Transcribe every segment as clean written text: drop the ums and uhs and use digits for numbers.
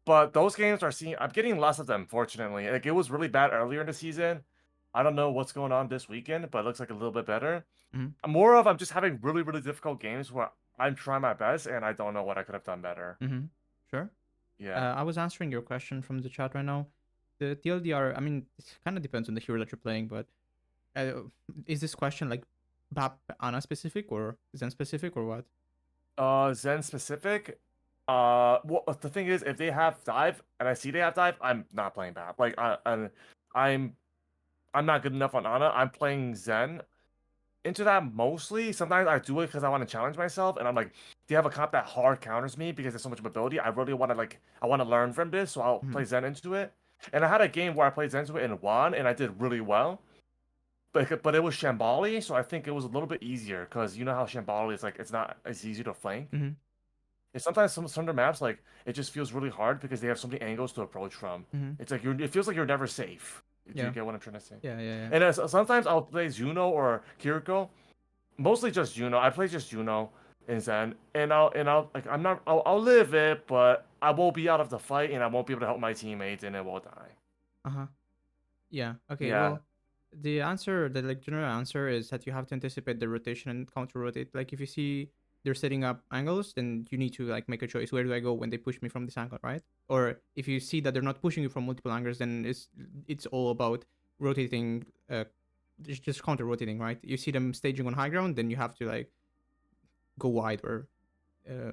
But those games are seeing I'm getting less of them, fortunately. Like, it was really bad earlier in the season. I don't know what's going on this weekend, but it looks like a little bit better. Mhm. I'm just having really, really difficult games where I'm trying my best and I don't know what I could have done better. Mhm. Sure. Yeah. I was answering your question from the chat right now. The TLDR, I mean, it kind of depends on the hero that you're playing, but uh, is this question like BAP Ana specific or Zen specific or what? Zen specific. Well, the thing is, if they have dive and I see they have dive, I'm not playing bad. Like, I'm, I'm not good enough on Ana. I'm playing Zen into that mostly. Sometimes I do it because I want to challenge myself, and I'm like, they have a comp that hard counters me because there's so much mobility. I really want to I want to learn from this, so I'll Mhm. play Zen into it. And I had a game where I played Zen into it and won, and I did really well. But it was Shambali, so I think it was a little bit easier because you know how Shambali is like it's not as easy to flank. Mhm. And sometimes some of the maps like it just feels really hard because they have so many angles to approach from. Mhm. It's like it feels like you're never safe. Do you Yeah. get what I'm trying to say? Yeah. Yeah. Yeah. And sometimes I'll play Juno or Kiriko, mostly just Juno. I play just Juno in Zen, and I'll like I'll live it, but I won't be out of the fight, and I won't be able to help my teammates, and it will die. Uh huh. Yeah. Okay. Yeah. Well, the answer, the like general answer is that you have to anticipate the rotation and counter rotate. Like if you see they're setting up angles, then you need to like make a choice. Where do I go when they push me from this angle, right? Or if you see that they're not pushing you from multiple angles, then it's all about rotating. Just counter rotating, right? You see them staging on high ground, then you have to like go wide or uh,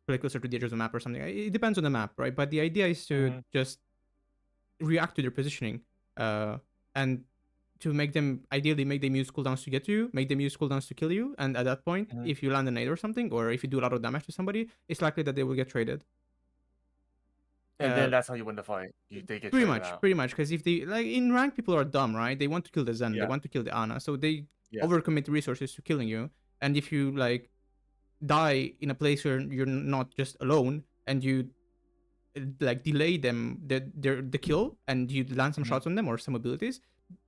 play closer to the edge of the map or something. It depends on the map, right? But the idea is to Hmm. just react to their positioning, and to make them ideally make them use cooldowns to get to you, make them use cooldowns to kill you, and at that point, Hmm. if you land a nade or something, or if you do a lot of damage to somebody, it's likely that they will get traded. And then Uh, that's how you win the fight. They get pretty traded much, out. pretty much, because if they like in rank, people are dumb, right? They want to kill the Zen, they Yeah. want to kill the Ana, so they Yeah. overcommit resources to killing you. And if you like die in a place where you're not just alone, and you like delay them the kill, and you land some Mhm. shots on them or some abilities,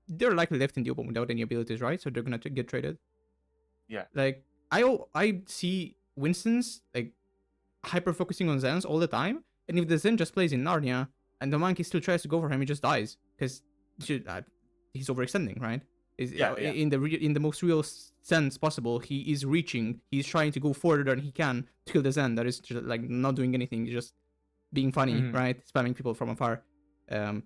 they're likely left in the open without any abilities, right? So they're gonna get traded. Yeah. Like I see Winston's like hyper focusing on Zens all the time, and if the Zen just plays in Narnia and the monkey still tries to go for him, he just dies because he's overextending, right? Is Yeah. Yeah. in the most real sense possible, he is reaching. He's trying to go further than he can to kill the Zen that is just like not doing anything, just being funny, Mhm. right? Spamming people from afar. Um,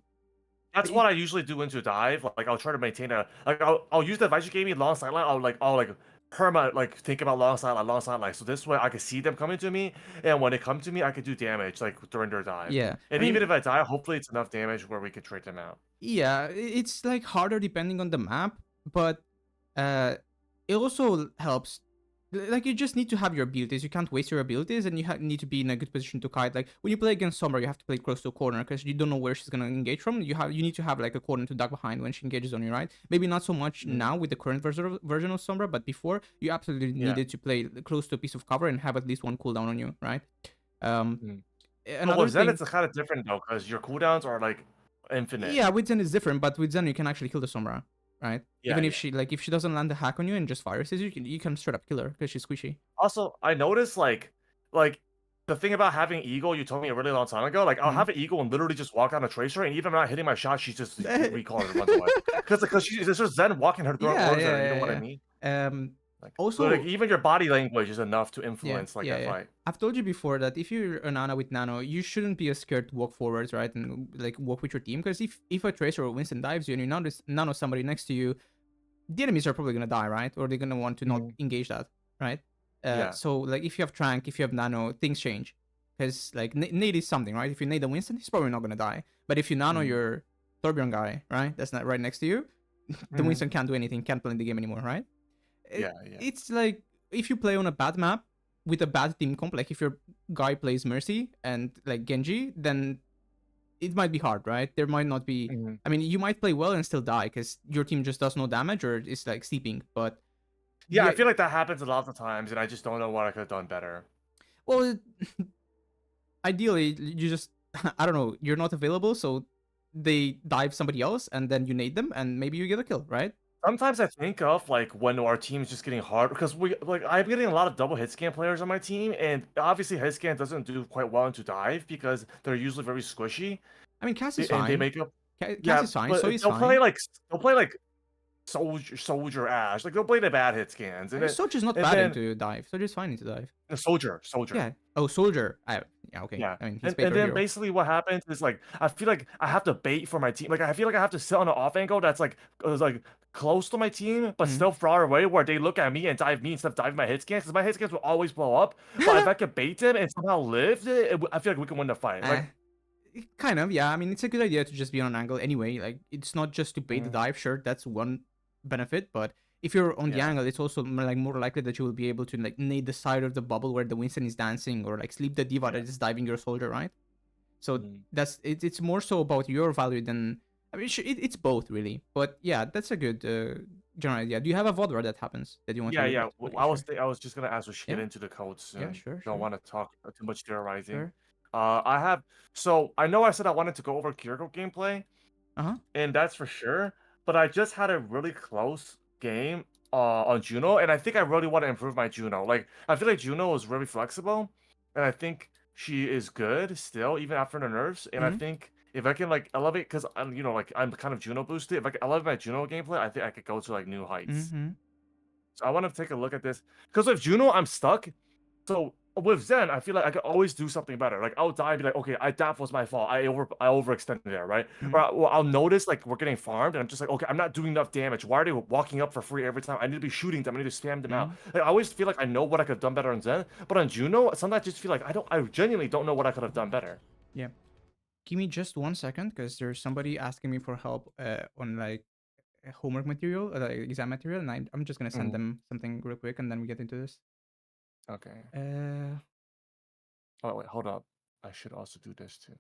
That's it, what I usually do into dive. Like I'll try to maintain a like I'll use the advice you gave me long sideline. I'll perma like think about long sideline. So this way I can see them coming to me, and when they come to me, I can do damage like during their dive. yeah, I And even mean, if I die, hopefully it's enough damage where we can trade them out. yeah, it's like harder depending on the map, but uh, it also helps. Like you just need to have your abilities. You can't waste your abilities, and you need to be in a good position to kite. Like when you play against Sombra, you have to play close to a corner because you don't know where she's gonna engage from. You need to have like a corner to duck behind when she engages on you, right? Maybe not so much Mhm. now with the current version of Sombra, but before you absolutely Yeah. needed to play close to a piece of cover and have at least one cooldown on you, right? Um, Mhm. But another with Zen, thing, it's kind of different though, because your cooldowns are like infinite. yeah, with Zen is different, but with Zen you can actually kill the Sombra, right? Yeah. Even Yeah. if she doesn't land a hack on you and just fires you can straight up kill her because she's squishy. Also, I noticed like the thing about having eagle you told me a really long time ago. Like I'll Mhm. have an eagle and literally just walk down a tracer, and even if I'm not hitting my shot, she just recalls and runs away. Because she's just Zen walking her throwing Yeah, orbs at her. You know what I yeah, mean? yeah. Like Also, even your body language is enough to yeah, influence like yeah, that yeah. fight. I've told you before that if you're a Nano with Nano, you shouldn't be as scared to walk forwards, right, and like walk with your team. Because if a Tracer or Winston dives you and you nano somebody next to you, the enemies are probably gonna die, right? Or they're gonna want to not Mhm. engage that, right? Yeah. So like if you have Trank, if you have Nano, things change. Because like nade is something, right? If you nade a Winston, he's probably not gonna die. But if you Nano Mhm. your Torbjorn guy, right? That's not right next to you. The Mhm. Winston can't do anything, can't play in the game anymore, right? Yeah. Yeah. It's like if you play on a bad map with a bad team comp, like if your guy plays Mercy and like Genji, then it might be hard, right? There might not be. Mhm. I mean, you might play well and still die because your team just does no damage or is like sleeping. But Yeah. I the feel like that happens a lot of times, and I just don't know what I could have done better. well, ideally you just I don't know, you're not available, so they dive somebody else and then you nade them and maybe you get a kill, right? Sometimes I think of, like, when our team is just getting hard because I'm getting a lot of double hit scan players on my team, and obviously hit scan doesn't do quite well into dive because they're usually very squishy, I mean, Cass is and they fine. make up. Cass Yeah, is fine. So but is fine. they'll play like soldier Ash, like they'll play the bad hit scans, Soldier's not and bad then into dive. Soldier's fine into dive. the soldier. Yeah. Oh, soldier. Yeah. Okay. Yeah, I mean, he's and paid per then hero. basically what happens is, like, I feel like I have to bait for my team. Like, I feel like I have to sit on an off angle that's, like, close to my team, but Mm. still far away where they look at me and dive me instead of diving my hit scans, because my hit scans will always blow up. But if I could bait them and somehow live I feel like we can win the fight. Eh, Like, kind of. Yeah. I mean, it's a good idea to just be on an angle anyway. Like, it's not just to bait the mm, dive. Sure, that's one benefit, but if you're on the yeah, angle, it's also like more likely that you will be able to like nade the side of the bubble where the Winston is dancing, or like sleep the diva yeah, that is diving your soldier, right? So mm, it's more so about your value than, I mean, it's both really. But yeah, that's a good general idea. Do you have a VOD where that happens that you want to yeah, hear yeah. about? Okay, sure. I was just gonna ask, we should get Yeah, into the code yeah, soon. sure, Don't sure, want to talk too much theorizing. sure. I have so I know I said I wanted to go over Kiriko gameplay, Uh huh. and that's for sure. But I just had a really close game on Juno, and I think I really want to improve my Juno. Like, I feel like Juno is really flexible, and I think she is good still, even after the nerfs. And I Mm-hmm. think if I can like elevate, because like I'm kind of Juno boosted. If I can elevate my Juno gameplay, I think I could go to like new heights. Mm-hmm. So I want to take a look at this because with Juno, I'm stuck. So with Zen, I feel like I could always do something better. Like, I'll die and be like, okay, that was my fault. I overextended there, right? Mm-hmm. Or I'll notice like we're getting farmed, and I'm just like, okay, I'm not doing enough damage. Why are they walking up for free every time? I need to be shooting them. I need to spam them out. Mm-hmm. Like, I always feel like I know what I could have done better on Zen, but on Juno, sometimes I just feel like I don't. I genuinely don't know what I could have done better. Yeah. Give me just 1 second, because there's somebody asking me for help on like homework material, like exam material, and I'm just gonna send Mhm. them something real quick, and then we get into this. Okay. Uh. Oh wait, hold up. I should also do this too.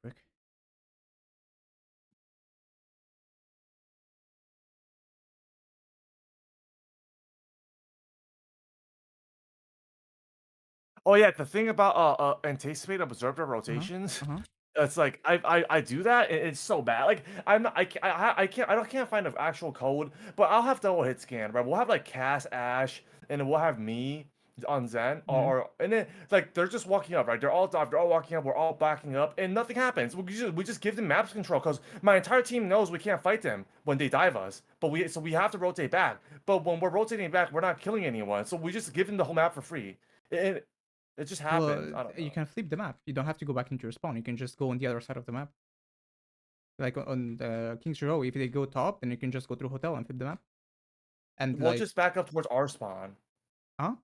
Frick. Oh yeah, the thing about anticipate observer Uh huh. rotations, Uh huh. it's like I do that and it's so bad. Like, I'm not, I can't find an actual code, but I'll have double hit scan, right? We'll have like Cass Ash, and then we'll have me on Zen, Mm-hmm. or and then like they're just walking up, right? They're all walking up, we're all backing up, and nothing happens. We just give them maps control because my entire team knows we can't fight them when they dive us, but we have to rotate back. But when we're rotating back, we're not killing anyone, so we just give them the whole map for free. It, it just happens. Well, I don't you know. can flip the map. You don't have to go back into your spawn. You can just go on the other side of the map. Like on the King's Row, if they go top, then you can just go through hotel and flip the map. And We'll like, just back up towards our spawn. huh?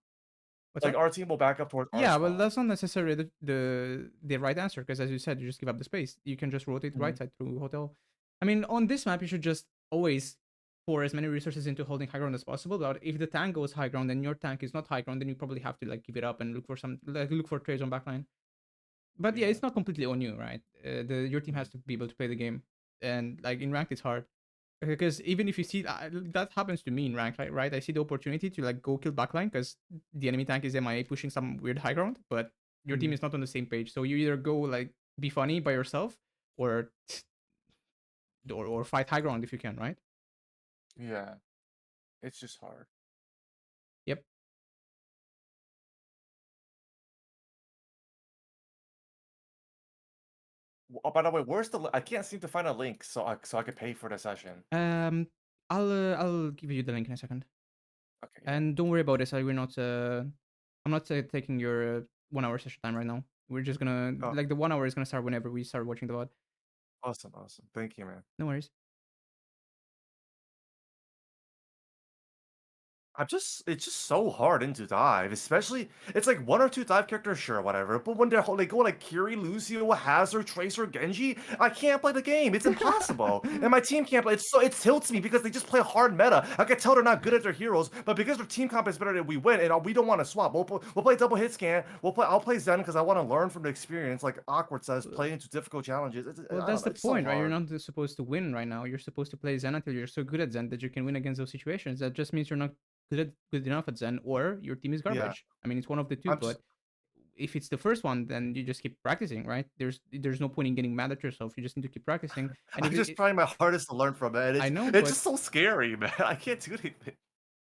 What's Like, that? our team will back up towards our Yeah, well, spawn. that's not necessarily the right answer, because as you said, you just give up the space. You can just rotate right Mhm. side through hotel. I mean, on this map, you should just always pour as many resources into holding high ground as possible. But if the tank goes high ground and your tank is not high ground, then you probably have to like give it up and look for some like look for trades on backline. But yeah, Yeah. it's not completely on you, right? Your team has Mhm. to be able to play the game, and like in ranked, it's hard because even if you see that happens to me in rank, right? I see the opportunity to like go kill backline because the enemy tank is MIA pushing some weird high ground, but your team Mhm. is not on the same page. So you either go like be funny by yourself, or or fight high ground if you can, right? Yeah. It's just hard. Yep. Oh, by the way, where's the? I can't seem to find a link so I could pay for the session. Um, I'll give you the link in a second, Okay. Yeah. and don't worry about this. We're not I'm not taking your 1 hour session time right now. We're just gonna Oh, like the 1 hour is gonna start whenever we start watching the VOD. awesome, awesome. Thank you, man. No worries. it's just so hard into dive, especially it's like one or two dive characters, sure, whatever. But when they go like Kiri, Lucio, Hazard, Tracer, Genji, I can't play the game. It's impossible, and my team can't play. It tilts me because they just play hard meta. I can tell they're not good at their heroes, but because their team comp is better, than we win, and we don't want to swap. We'll play double hit scan. I'll play Zen because I want to learn from the experience. Like Awkward says, play into difficult challenges. Well, I that's don't know. the It's so point, right? You're hard. not supposed to win right now. You're supposed to play Zen until you're so good at Zen that you can win against those situations. That just means you're not good enough at Zen, or your team is Yeah, garbage. I mean, it's one of the two. I'm just But if it's the first one, then you just keep practicing, right? There's no point in getting mad at yourself. You just need to keep practicing. And I'm if just trying my hardest to learn from it. And I know, it's but just so scary, man. I can't do anything.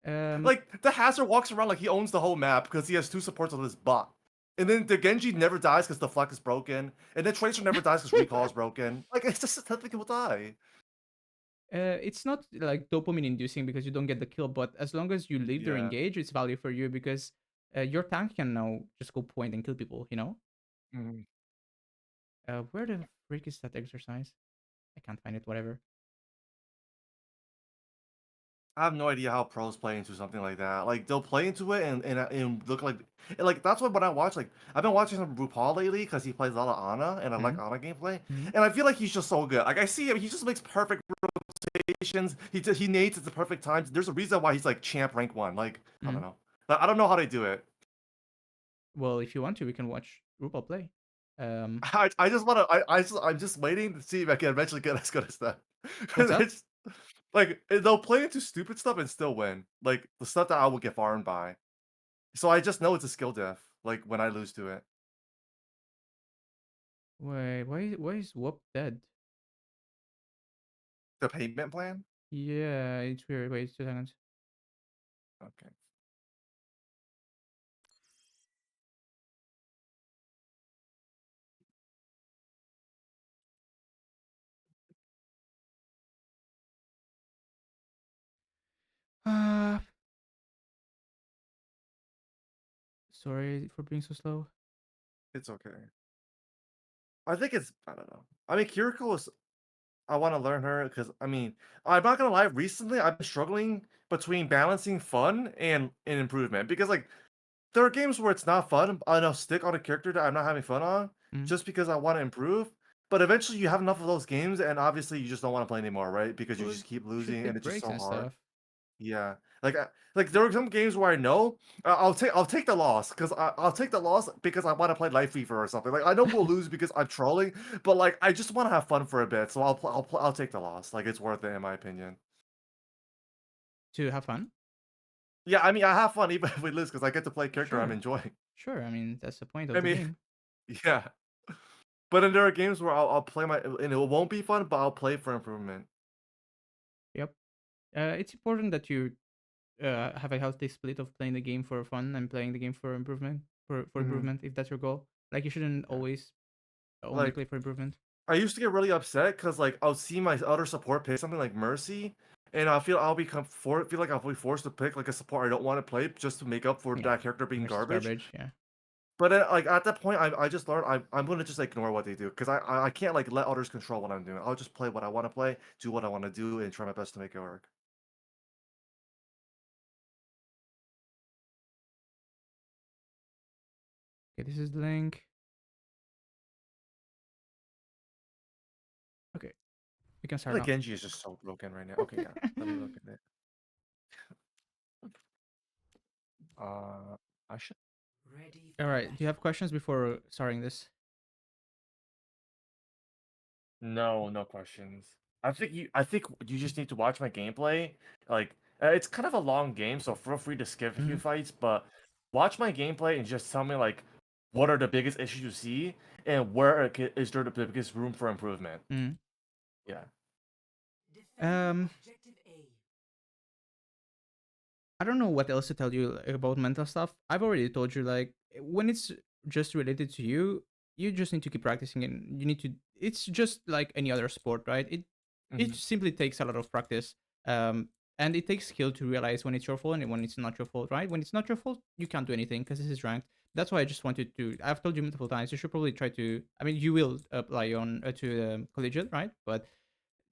um, Like the Hazard walks around like he owns the whole map because he has two supports on his bot. And then the Genji never dies because the Fleck is broken. And then Tracer never dies because Recall is broken. Like it's just nothing will die. it's not like dopamine inducing because you don't get the kill, but as long as you leave their Yeah. engage, it's value for you because your tank can now just go point and kill people. Mhm. Where the freak is that exercise? I can't find it. Whatever. I have no idea how pros play into something like that. Like they'll play into it and look like that's what when I watch like I've been watching some RuPaul lately because he plays a lot of Ana and I like Hmm. Ana gameplay Hmm. and I feel like he's just so good. Like I see him, he just makes perfect rotations. He nates at the perfect times. There's a reason why he's like champ rank 1. Like I don't Hmm. know. Like, I don't know how they do it. Well, if you want to, we can watch RuPaul play. Um, I just want to. I'm just waiting to see if I can eventually get as good as that. what's up? It's like they'll play into stupid stuff and still win. Like the stuff that I will get farmed by. So I just know it's a skill diff. Like when I lose to it, Wait, why is Whoop dead? the payment plan. Yeah, it's weird. Wait, 2 seconds. Okay, Uh, sorry for being so slow. it's okay. I think it's. I don't know. I mean, Kiriko is. I want to learn her because I mean, I'm not gonna lie. Recently, I've been struggling between balancing fun and improvement because like there are games where it's not fun, and I'll stick on a character that I'm not having fun on Mm. just because I want to improve. But eventually, you have enough of those games, and obviously, you just don't want to play anymore, right? Because you Well, just keep you should losing, and take it's just breaks so and hard. stuff. Yeah, like there are some games where I know I'll take the loss because I'll take the loss because I want to play Life Fever or something. Like I know we'll lose because I'm trolling, but like I just want to have fun for a bit, so I'll take the loss. Like it's worth it in my opinion. To have fun. Yeah, I mean I have fun even if we lose because I get to play a character I'm Sure, enjoying. sure. I mean, that's the point I of the mean, game. yeah. But then there are games where I'll play my and it won't be fun, but I'll play for improvement. Yep. It's important that you have a healthy split of playing the game for fun and playing the game for improvement. For Hmm. improvement, if that's your goal. Like you shouldn't Yeah. always only Like play for improvement. I used to get really upset because like I'll see my other support pick something like Mercy, and feel like I'll be forced to pick like a support I don't want to play just to make up for Yeah, that character being Mercy's garbage. garbage. Yeah. But then, like at that point, I just learned I'm gonna just ignore what they do because I can't like let others control what I'm doing. I'll just play what I want to play, do what I want to do, and try my best to make it work. Okay, this is the link. Okay, we can I feel start like now. Genji is just so broken right now. Okay, yeah, let me look at it. Uh, I should. All right. Do you have questions before starting this? No, no questions. I think you just need to watch my gameplay. Like it's kind of a long game, so feel free to skip a few Hmm. fights, but watch my gameplay and just tell me like what are the biggest issues you see and where is there the biggest room for improvement. Hmm. Yeah. Um, I don't know what else to tell you about mental stuff. I've already told you, like, when it's just related to you, you just need to keep practicing and you need to it's just like any other sport, right? It Hmm. simply takes a lot of practice. Um and it takes skill to realize when it's your fault and when it's not your fault, right? When it's not your fault, you can't do anything because this is ranked. That's why I just wanted to. I've told you multiple times. You should probably try to. I mean, you will apply on to collegiate, right? But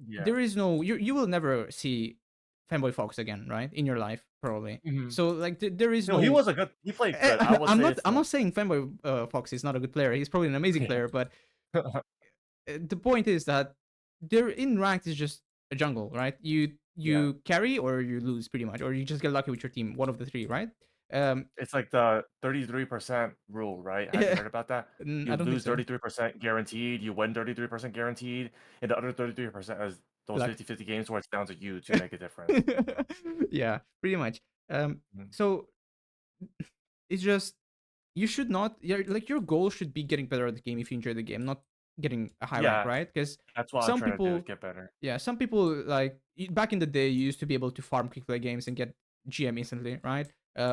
Yeah. there is no. You will never see fanboy Fox again, right? In your life. probably. Mhm. So like there is No, he no. was a good. He played good. I would I'm say not. it's I'm like not saying Fanboy Fox is not a good player. He's probably an amazing yeah. player, but the point is that they're in ranked is just a jungle, right? Yeah. You carry or you lose pretty much, or you just get lucky with your team, one of the three, right? Um, It's like the 33% rule, right? Have you yeah, heard about that? You I don't think lose so. 33% guaranteed, you win 33% guaranteed, and the other 33% is those Luck. 50-50 games where it's down to you to make a difference. Yeah, pretty much. Mhm. So it's just you should not. Yeah, like your goal should be getting better at the game if you enjoy the game, not getting a high rank, Yeah, right? Because that's what I'm some trying to do is people, get better. yeah, some people like back in the day, you used to be able to farm quick play games and get GM instantly, right?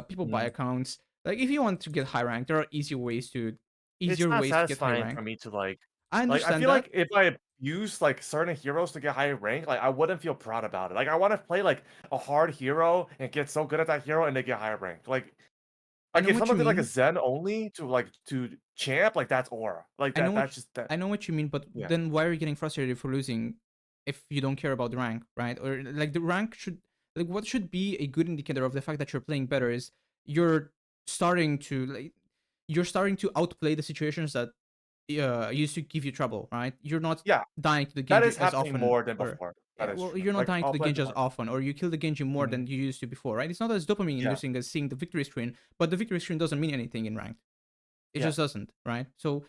People buy Mhm. accounts. Like if you want to get high rank, there are It's easier not ways to get high satisfying rank. for me to I I understand feel that. like if I use like certain heroes to get high rank, like I wouldn't feel proud about it. Like I want to play like a hard hero and get so good at that hero and they get high rank. I know If what you someone did like a mean. Zen only to champ, like that's aura. Like I know what that's just that I know what you mean, but yeah. then why are you getting frustrated for losing if you don't care about the rank, right? Or like the rank should like what should be a good indicator of the fact that you're playing better is you're starting to like you're starting to outplay the situations that used to give you trouble, right? You're not Yeah, dying to the that Genji is as happening often, more than or before. That yeah, is well, true. you're not Like dying to I'll the play Genji as more. often, or you kill the Genji more Mhm. than you used to before, right? It's not as dopamine Yeah, inducing as seeing the victory screen, but the victory screen doesn't mean anything in ranked. It yeah, just doesn't, right? So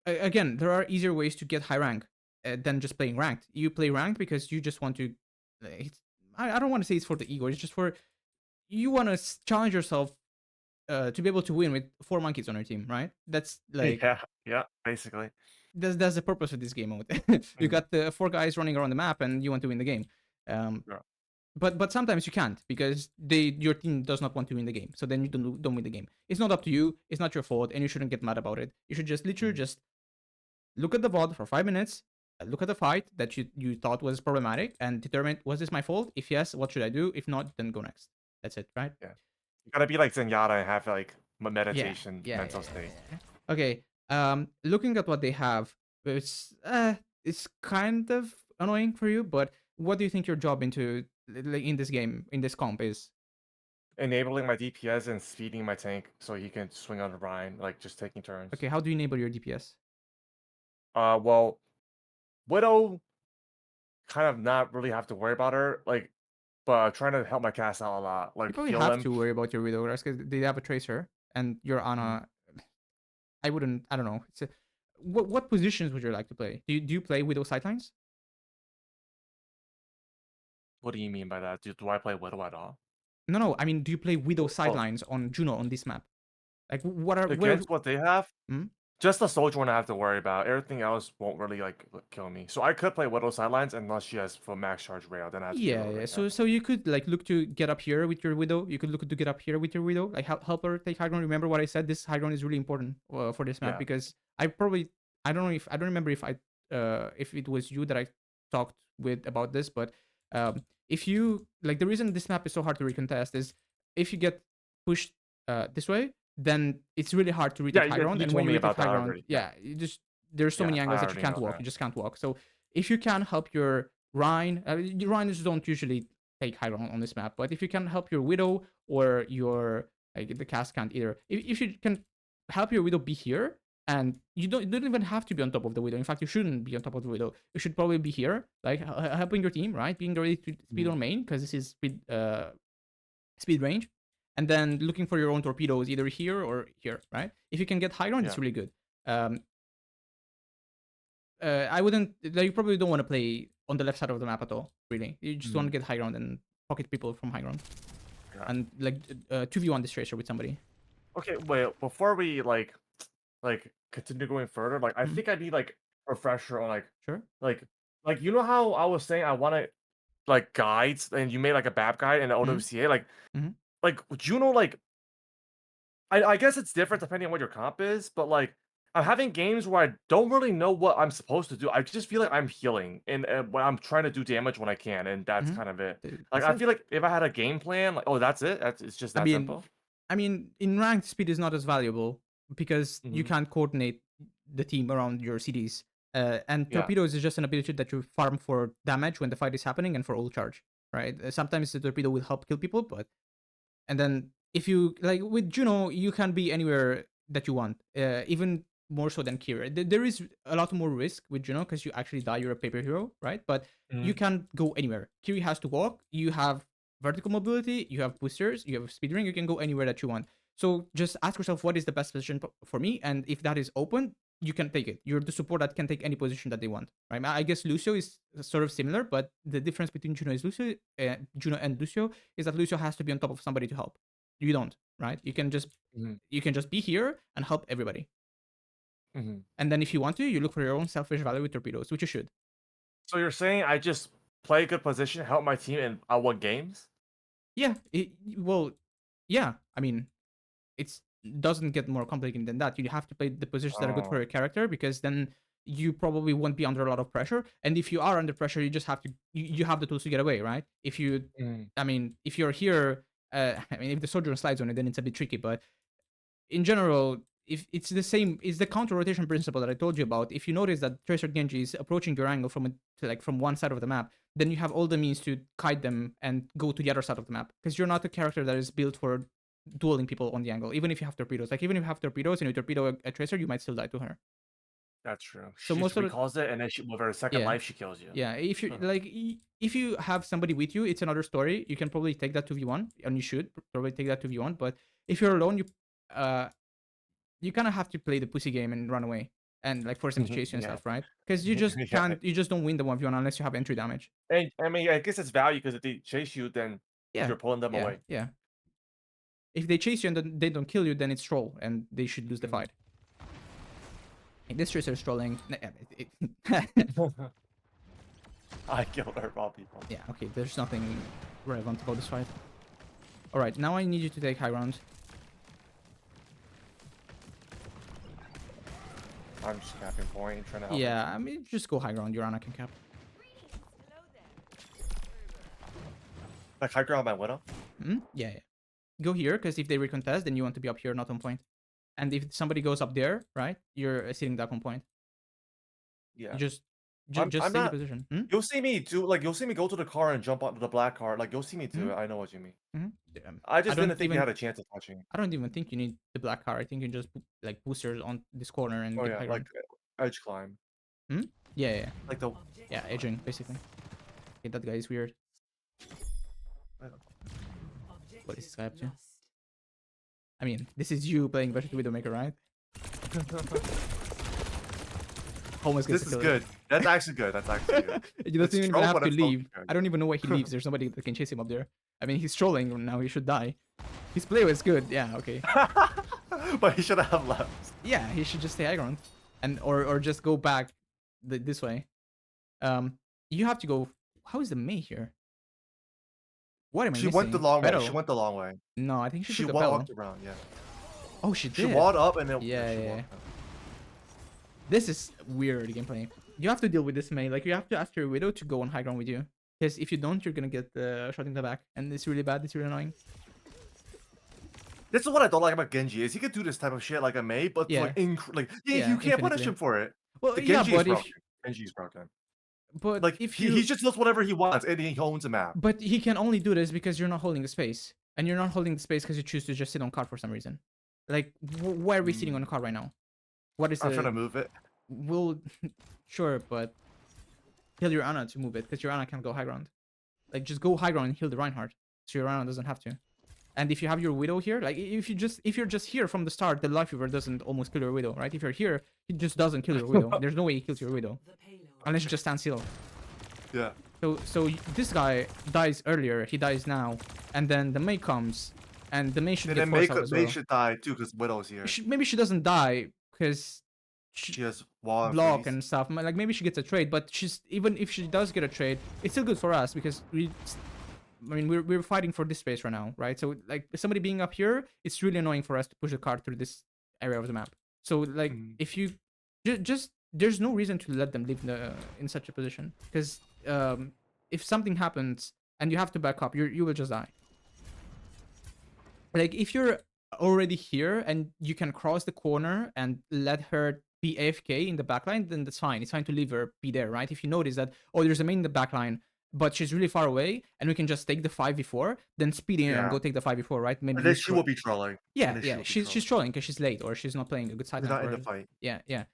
again, there are easier ways to get high rank than just playing ranked. You play ranked because you just want to. It's, I don't want to say it's for the ego. It's just for you want to challenge yourself to be able to win with four monkeys on your team, right? That's like yeah, yeah. Basically, that's the purpose of this game mode. You Mhm. got the four guys running around the map, and you want to win the game. Um, Yeah. but sometimes you can't because your team does not want to win the game. So then you don't win the game. It's not up to you. It's not your fault, and you shouldn't get mad about it. You should just literally Mhm. just look at the VOD for 5 minutes, look at the fight that you thought was problematic, and determine was this my fault? If yes, what should I do? If not, then go next. That's it, right? Yeah. You gotta be like Zenyatta and have like Yeah, meditation yeah, yeah, mental yeah, state. yeah. Okay. Looking at what they have, it's kind of annoying for you. But what do you think your job like, in this game in this comp is? Enabling my DPS and speeding my tank so he can swing on the Rhine, like just taking turns. Okay, how do you enable your DPS? Well, Widow kind of not really have to worry about her, but trying to help my cast out a lot, You like probably heal have him. to worry about your widow because they have a tracer, and you're on Mhm. a. I wouldn't. I don't know. What positions would you like to play? Do you play widow sidelines? What do you mean by that? Do I play Widow at all? No, no. I mean, do you play widow Oh, sidelines on Juno on this map? Like, what are where? against what they have? Hmm? Just the soldier one I have to worry about. Everything else won't really kill me. So I could play Widow sidelines unless she has full max charge rail. Then I have to deal Yeah, with yeah. her So careful. you could like look to get up here with your widow. You could look to get up here with your widow. Like help her take high ground. Remember what I said? This high ground is really important for this map Yeah. because I don't remember if it was you that I talked with about this, but if you like the reason this map is so hard to recontest is if you get pushed this way, then it's really hard to Yeah, retake high ground. you And when told you me retake about high that ground, already. Yeah. yeah, you just there's so Yeah, many I angles that you already can't know walk. that. You just can't walk. So if you can help your Rhine, Rhines don't usually take high ground on this map, but if you can help your Widow or your like the cast can't either. If you can help your Widow be here, and you don't even have to be on top of the Widow. In fact, you shouldn't be on top of the Widow. You should probably be here, like helping your team, right? Being ready to speed Mhm. on main because this is speed range, and then looking for your own torpedoes either here or here, right? If you can get high ground, it's Yeah. really good. Um, I wouldn't. Like, you probably don't want to play on the left side of the map at all. Really, you just want to Mhm. get high ground and pocket people from high ground Yeah. and like 2v1 this tracer with somebody. Okay, wait. Before we continue going further, I Mhm. think I need a refresher on Sure. like you know how I was saying I want to guides and you made like a BAP guide and an Mhm. OWCA Mhm. Juno I guess it's different depending on what your comp is, but I'm having games where I don't really know what I'm supposed to do. I just feel like I'm healing and when I'm trying to do damage when I can, and that's Mhm. kind of it. That's I it. feel like if I had a game plan, oh, that's it. It's just I that mean, simple. in ranked, speed is not as valuable because you Hmm. can't coordinate the team around your CDs. And Yeah. torpedoes is just an ability that you farm for damage when the fight is happening and for ult charge. right? Sometimes the torpedo will help kill people, but and then if you like with Juno, you can be anywhere that you want, even more so than Kira. There is a lot more risk with Juno because you actually die. You're a paper hero, right? But you Mhm. can go anywhere. Kiri has to walk. You have vertical mobility. You have boosters. You have speed ring. You can go anywhere that you want. So just ask yourself what is the best position for me, and if that is open, you can take it. You're the support that can take any position that they want, right? I guess Lucio is sort of similar, but the difference between Juno and Lucio is that Lucio has to be on top of somebody to help. You don't, right? Mhm. You can just be here and help everybody. Mhm. And then if you want to, you look for your own selfish value with torpedoes, which you should. So you're saying I just play a good position, help my team, and I won games? Yeah. Well, yeah. I mean, it doesn't get more complicated than that. You have to play the positions that are good for Oh. your character because then you probably won't be under a lot of pressure. And if you are under pressure, you just have to you have the tools to get away, right? If you, Mhm. I mean, if you're here, I mean, if the soldier slides on it, then it's a bit tricky. But in general, if it's the same, it's the counter rotation principle that I told you about. If you notice that Tracer Genji is approaching your angle from one side of the map, then you have all the means to kite them and go to the other side of the map because you're not a character that is built for dueling people on the angle. Even if you have torpedoes, like even if you have torpedoes and you torpedo a Tracer, you might still die to her. That's true. So She just most of the recalls it, and then with her second yeah, life, she kills you. yeah. If you Huh. like, if you have somebody with you, it's another story. You can probably take that to V1, and you should probably take that to V1. But if you're alone, uh you kind of have to play the pussy game and run away and like force them to chase you and Yeah. stuff, right? Because you just Yeah. can't, you just don't win the 1v1 unless you have entry damage. And I mean, I guess it's value because if they chase you, then Yeah, you're pulling them yeah, away. yeah. If they chase you and then they don't kill you, then it's troll and they should lose the Mhm. fight. Hey, this tracer is trolling. I killed her, all people. Yeah, okay, there's nothing relevant about this fight. Alright, now I need you to take high ground. I'm just capping point and trying to help my Yeah, I team. mean, just go high ground. Your Ana can cap. Like high ground my widow. Yeah, yeah. Go here, because if they recontest, then you want to be up here, not on point. And if somebody goes up there, right, you're sitting duck on point. You Yeah. just I'm stay the not. position. You'll see me do like you'll see me go to the car and jump onto the black car. Like you'll see me do Hmm. it. I know what you mean. Hmm. I I just don't didn't think you even had a chance of touching. I don't even think you need the black car. I think you can just like boosters on this corner and Oh get yeah, high like ground. edge climb. Hmm? Yeah, yeah, yeah. Like the Yeah, edging basically. Okay, that guy is weird. What is this guy up to? I mean, this is you playing versus Widowmaker, right? Almost gets this a is kill there. good. That's actually good. That's actually good. You don't It's even troll, have but to it's low-key leave. I good. don't even know why he leaves. There's nobody that can chase him up there. I mean, he's trolling now. He should die. His play was good. Yeah, okay. But he should have left. Yeah, he should just stay high ground, and or just go back this way. You have to go. How is the Mei here? What am I She went the missing? long way. She Petal. went the long way. No, I think she She took a Petal. walked around. Yeah. Oh, she She did. walled up and then yeah, Yeah, she yeah, yeah. walked up. This is weird gameplay. You have to deal with this Mei. Like, you have to ask your Widow to go on high ground with you. Because if you don't, you're gonna get shot in the back. And it's really bad. It's really annoying. This is what I don't like about Genji is he could do this type of shit like a Mei, but Yeah, like yeah, yeah, you can't punish infinitely. him for it. Well, The yeah, Genji is but if... broken. Genji is broken. But Like if he you... just does whatever he wants and he owns a map. But he can only do this because you're not holding the space. And you're not holding the space because you choose to just sit on card for some reason. Like, why are we sitting on a Mm, card right now? What is I'm trying the... to move it. We'll... Sure, but... Heal your Ana to move it, because your Ana can't go high ground. Like, just go high ground and heal the Reinhardt. So your Ana doesn't have to. And if you have your Widow here, like, if you're just here from the start, the Life Weaver doesn't almost kill your Widow, right? If you're here, he just doesn't kill your Widow. There's no way he kills your Widow. Unless you just stand still. Yeah. So this guy dies earlier, he dies now, and then the Mei comes, and the Mei should And get then force out as Mei well. should die too because Widow's here. Maybe she doesn't die because She has wall and block freeze. and stuff. Like, maybe she gets a trade, but she's, even if she does get a trade, it's still good for us because I mean, we're fighting for this space right now, right? So like, somebody being up here, it's really annoying for us to push the card through this area of the map. So like, Mm. if you just there's no reason to let them live in such a position, because if something happens and you have to back up, you will just die. Like, if you're already here and you can cross the corner and let her be AFK in the backline, then that's fine. It's fine to leave her be there, right? If you notice that, oh, there's a main in the backline, but she's really far away, and we can just take the 5v4, then speed in and Yeah. go take the 5v4, right? Maybe And then use she will be trolling. yeah, And then she yeah. will be She's trolling. trolling because she's late or she's not playing a good side She's map. not in Or the fight. yeah, yeah.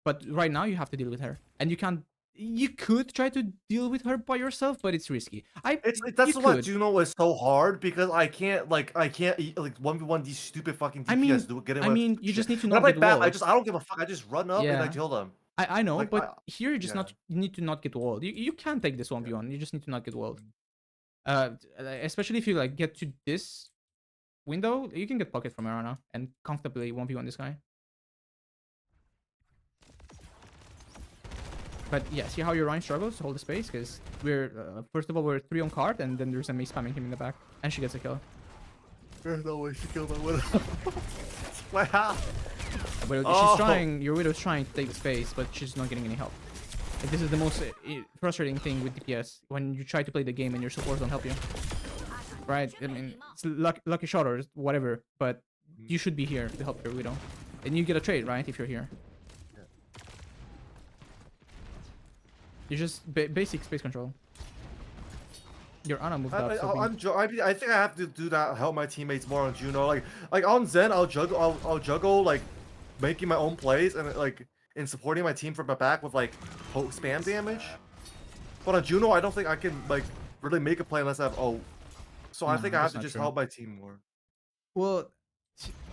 But right now you have to deal with her, and you can't. You could try to deal with her by yourself, but it's risky. That's You what could. Juno is so hard because I can't like 1v1 these stupid fucking I DPS mean, do getting I my mean, you shit. just need to When I not play get BAP, walled. I don't give a fuck. I just run up and I Yeah, kill them. I know, Like but here you just yeah. not you need to not get walled. You can take this 1v1. You just need to not get walled. Especially if you like get to this window, you can get pocket from Arana and comfortably 1v1 this guy. But yeah, see how your Ryan struggles to hold the space? Because we're, first of all, we're 3 on card, and then there's a Mei spamming him in the back. And she gets a kill. There's no way to kill my widow. Wow. But Oh. she's trying, your Widow's trying to take the space, but she's not getting any help. Like, this is the most frustrating thing with DPS, when you try to play the game and your supports don't help you. Right? I mean, it's lucky shot or whatever, but you should be here to help your Widow. And you get a trade, right, if you're here. You just basic space control. Your Ana moved up. I think I have to do that. Help my teammates more on Juno. Like on Zen, I'll juggle like making my own plays and like in supporting my team from the back with like spam damage. But on Juno, I don't think I can like really make a play unless I have So I No, think I have that's to not just true. help my team more. Well,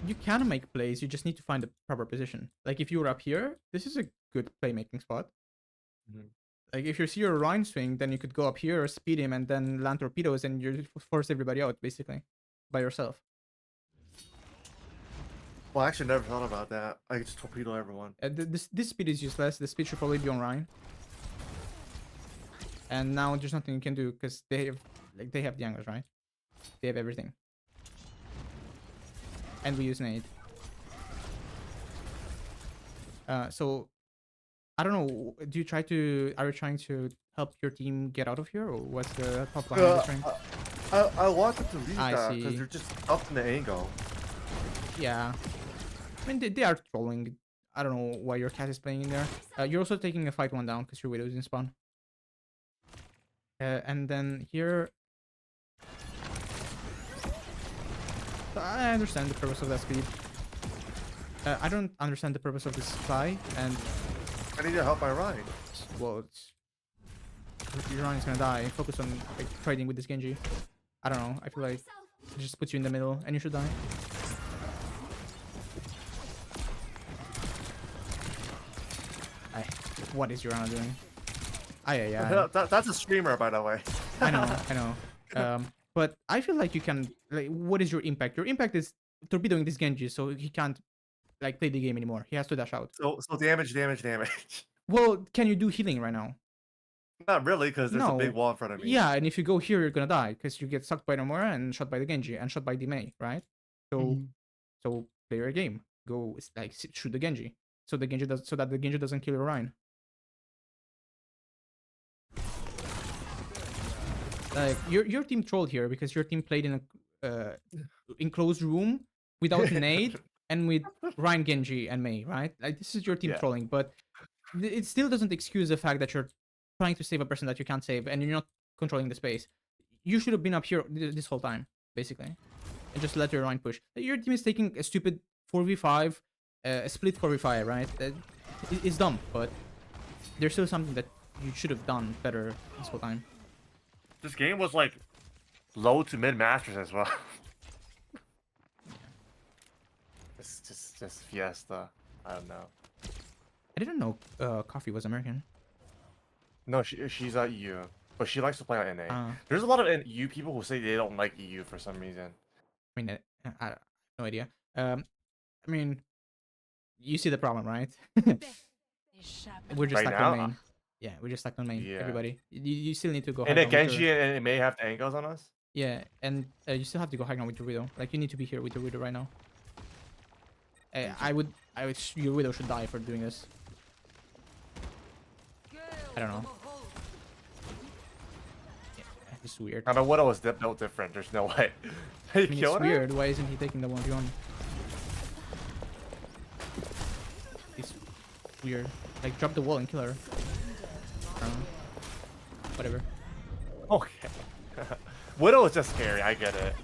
you can make plays. You just need to find the proper position. Like if you were up here, this is a good playmaking spot. Mhm. Like if you see your Rhine swing, then you could go up here, speed him, and then land torpedoes, and you force everybody out basically by yourself. Well, I actually never thought about that. I could just torpedo everyone. This speed is useless. The speed should probably be on Rhine. And now there's nothing you can do because they have the angles, right? They have everything. And we use nade. So I don't know. Are you trying to help your team get out of here, or what's the thought behind this train? I wanted to leave I that see. because they're just up in the angle. Yeah. I mean, they are trolling. I don't know why your cat is playing in there. You're also taking a fight 1 down because your Widow's in spawn. And then here... I understand the purpose of that speed. I don't understand the purpose of this fly, and... I need to help my ride. Well, your Ryan is gonna die. Focus on like, trading with this Genji. I don't know. I feel like it just puts you in the middle, and you should die. What is your Ana doing? Yeah. That's a streamer, by the way. I know. But I feel like you can. Like, what is your impact? Your impact is torpedoing this Genji, so he can't like play the game anymore. He has to dash out. So damage. Well, can you do healing right now? Not really, because there's a big No. wall in front of me. Yeah, and if you go here, you're gonna die because you get sucked by Nomura and shot by the Genji and shot by the Mei, right? So, so play your game. Go like shoot the Genji, so that the Genji doesn't kill your Rhine. Like your team trolled here because your team played in a enclosed room without nade and with Rhine, Genji, and Mei, right? Like this is your team Yeah. trolling, but it still doesn't excuse the fact that you're trying to save a person that you can't save and you're not controlling the space. You should have been up here this whole time, basically, and just let your Rhine push. Your team is taking a stupid 4v5, a split 4v5, right? It's dumb, but there's still something that you should have done better this whole time. This game was like low to mid masters as well. It's just Fiesta. I don't know. I didn't know Coffee was American. No, she's at EU, but she likes to play on NA. Uh, There's a lot of EU people who say they don't like EU for some reason. I mean, I have no idea. I mean, you see the problem, right? We're just Right stuck now, on main. Yeah, we're just stuck on main. Yeah. Everybody, you still need to go. And high then ground with Genji your- and it may have the angles on us. Yeah, and you still have to go high ground with your Widow. Like you need to be here with your Widow right now. Your Widow should die for doing this. I don't know. Yeah, it's weird. I mean, what was no different. There's no way. He I mean, it's killed her? weird. Why isn't he taking the 1v1? It's weird. Like, drop the wall and kill her. I don't know. Whatever. Okay. Widow is just scary. I get it.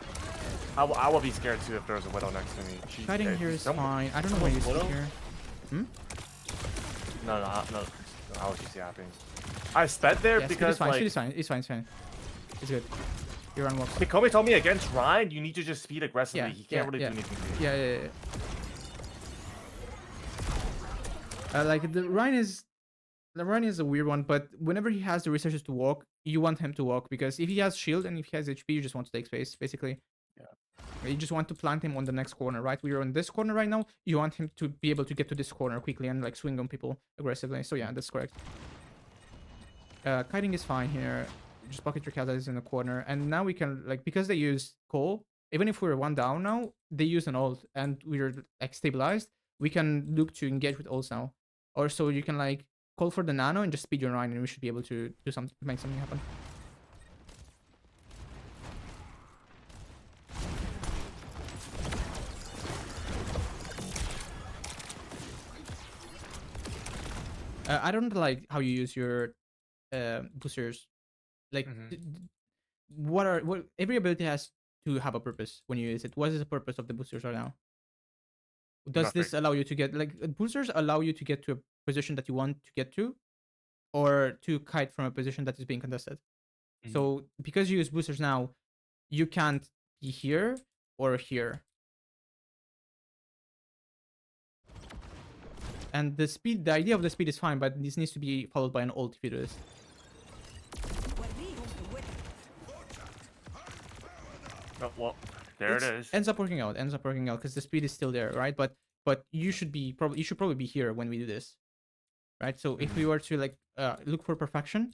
I will be scared too if there's a Widow next to me. Kiting here is fine. I don't know why you speed here. Hmm? No. How would you see happening? I sped there because speed like is fine. It's fine. It's good. Your run works. Kobe told me against Ryan, you need to just speed aggressively. Yeah, He can't really do anything to you. Yeah. Like the Ryan is a weird one, but whenever he has the resources to walk, you want him to walk because if he has shield and if he has HP, you just want to take space, basically. Yeah. You just want to plant him on the next corner, right? We are on this corner right now. You want him to be able to get to this corner quickly and like swing on people aggressively. So yeah, that's correct. Kiting is fine here. Just pocket your catalyst in the corner, and now we can like because they use Cole. Even if we're one down now, they use an ult, and we're like stabilized. We can look to engage with ults now, or so you can like call for the nano and just speed your line, and we should be able to do something, make something happen. I don't like how you use your boosters. Like, what every ability has to have a purpose when you use it. What is the purpose of the boosters right now? Does this allow you to get like boosters allow you to get to a position that you want to get to, or to kite from a position that is being contested? So because you use boosters now, you can't be here or here. And the idea of the speed is fine, but this needs to be followed by an ult if you do this. Oh, well, it is. Ends up working out because the speed is still there, right? But you should probably be here when we do this, right? So if we were to like look for perfection,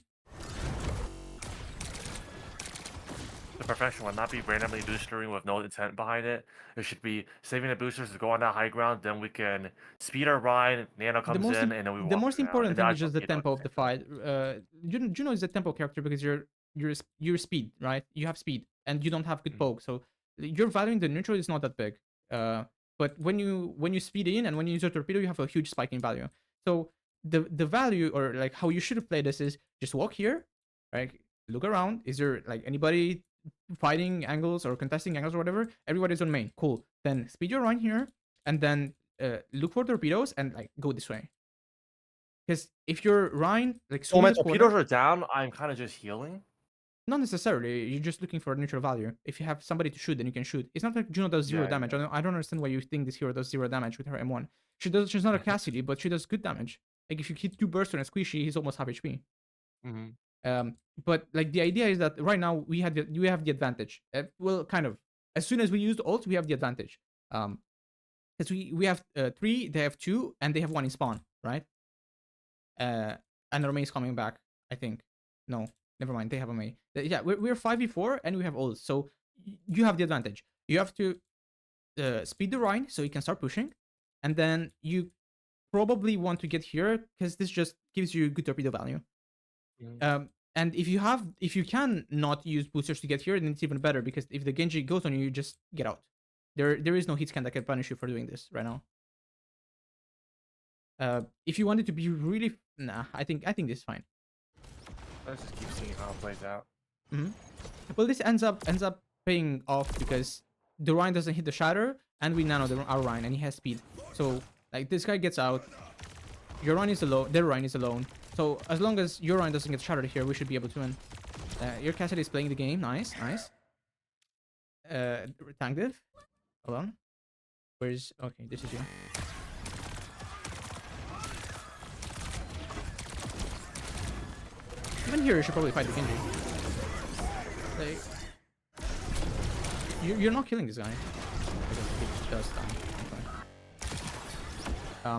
the perfection would not be randomly boostering with no intent behind it. It should be saving the boosters to go on that high ground. Then we can speed our ride. Nano comes in, and then we walk. The most important thing is just the you know, tempo of the fight. Juno is a tempo character because you're speed, right? You have speed and you don't have good poke, so your value in the neutral is not that big. But when you speed in and when you use a torpedo, you have a huge spike in value. So the value or like how you should play this is just walk here, right? Look around. Is there like anybody fighting angles or contesting angles or whatever? Everybody's on main. Cool. Then speed your run here and then look for torpedoes and like go this way. Because if you're Ryan, like so my torpedoes are down, I'm kind of just healing. Not necessarily. You're just looking for a neutral value. If you have somebody to shoot, then you can shoot. It's not like Juno does zero damage. Yeah. I don't understand why you think this hero does 0 damage with her M1. She's not a Cassidy, but she does good damage. Like if you hit 2 bursts on a squishy, he's almost half HP. But like the idea is that right now we have the advantage. Well, kind of. As soon as we used ult, we have the advantage. Because we have 3, they have 2, and they have 1 in spawn, right? And the May is coming back, I think. No, never mind. They have a May. Yeah, we're 5v4 and we have ult, so you have the advantage. You have to speed the Rhine so you can start pushing, and then you probably want to get here because this just gives you good torpedo value. And if you can not use boosters to get here, then it's even better because if the Genji goes on you, you just get out. There is no hit scan that can punish you for doing this right now. If you want it to be really, I think this is fine. Let's just keep seeing how it plays out. Well, this ends up paying off because the Rhine doesn't hit the shatter, and we nano our Rhine, and he has speed. So like this guy gets out, your Rhine is alone, their Rhine is alone. So as long as your Rhine doesn't get shattered here, we should be able to win. Your Cassidy is playing the game. Nice. Tank div. Hold on. Where's okay? This is you. Even here, you should probably fight the Genji. Like, you're not killing this guy. He does die.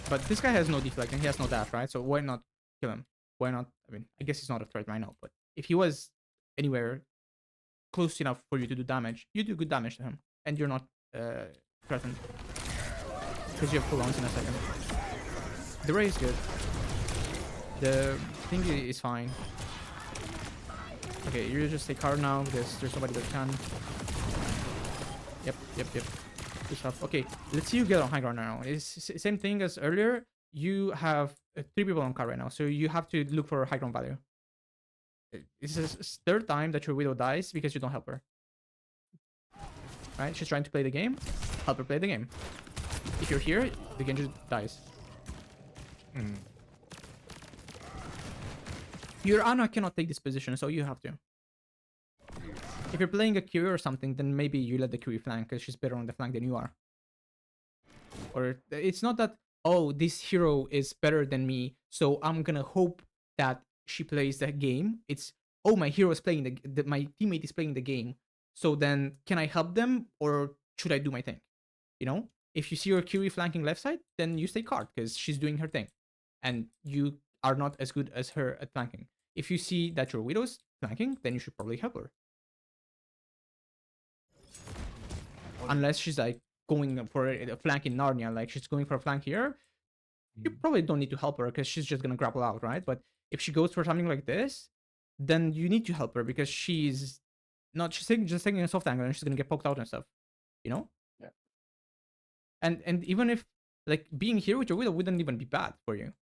But this guy has no deflect and he has no dash, right? So why not kill him? Why not? I mean, I guess he's not a threat right now, but if he was anywhere close enough for you to do damage, you do good damage to him, and you're not threatened because you have cooldowns in a second. The Ray is good. The thing is fine. Okay, you just take card now because there's nobody that can. Yep. Good stuff. Okay, let's see you get on high ground now. It's same thing as earlier. You have 3 people on card right now, so you have to look for high ground value. It's the third time that your widow dies because you don't help her. Right? She's trying to play the game. Help her play the game. If you're here, the Genji dies. Your Ana cannot take this position, so you have to. If you're playing a Curie or something, then maybe you let the Curie flank because she's better on the flank than you are. Or it's not that, oh, this hero is better than me, so I'm gonna hope that she plays the game. It's, oh, my hero is playing my teammate is playing the game, so then can I help them or should I do my thing? You know, if you see your Curie flanking left side, then you stay card because she's doing her thing, and you are not as good as her at flanking. If you see that your widow's flanking, then you should probably help her. Unless she's like going for a flank in Narnia, like she's going for a flank here, you probably don't need to help her because she's just gonna grapple out, right? But if she goes for something like this, then you need to help her because she's just taking a soft angle and she's gonna get poked out and stuff, you know? Yeah. And even if like being here with your widow wouldn't even be bad for you.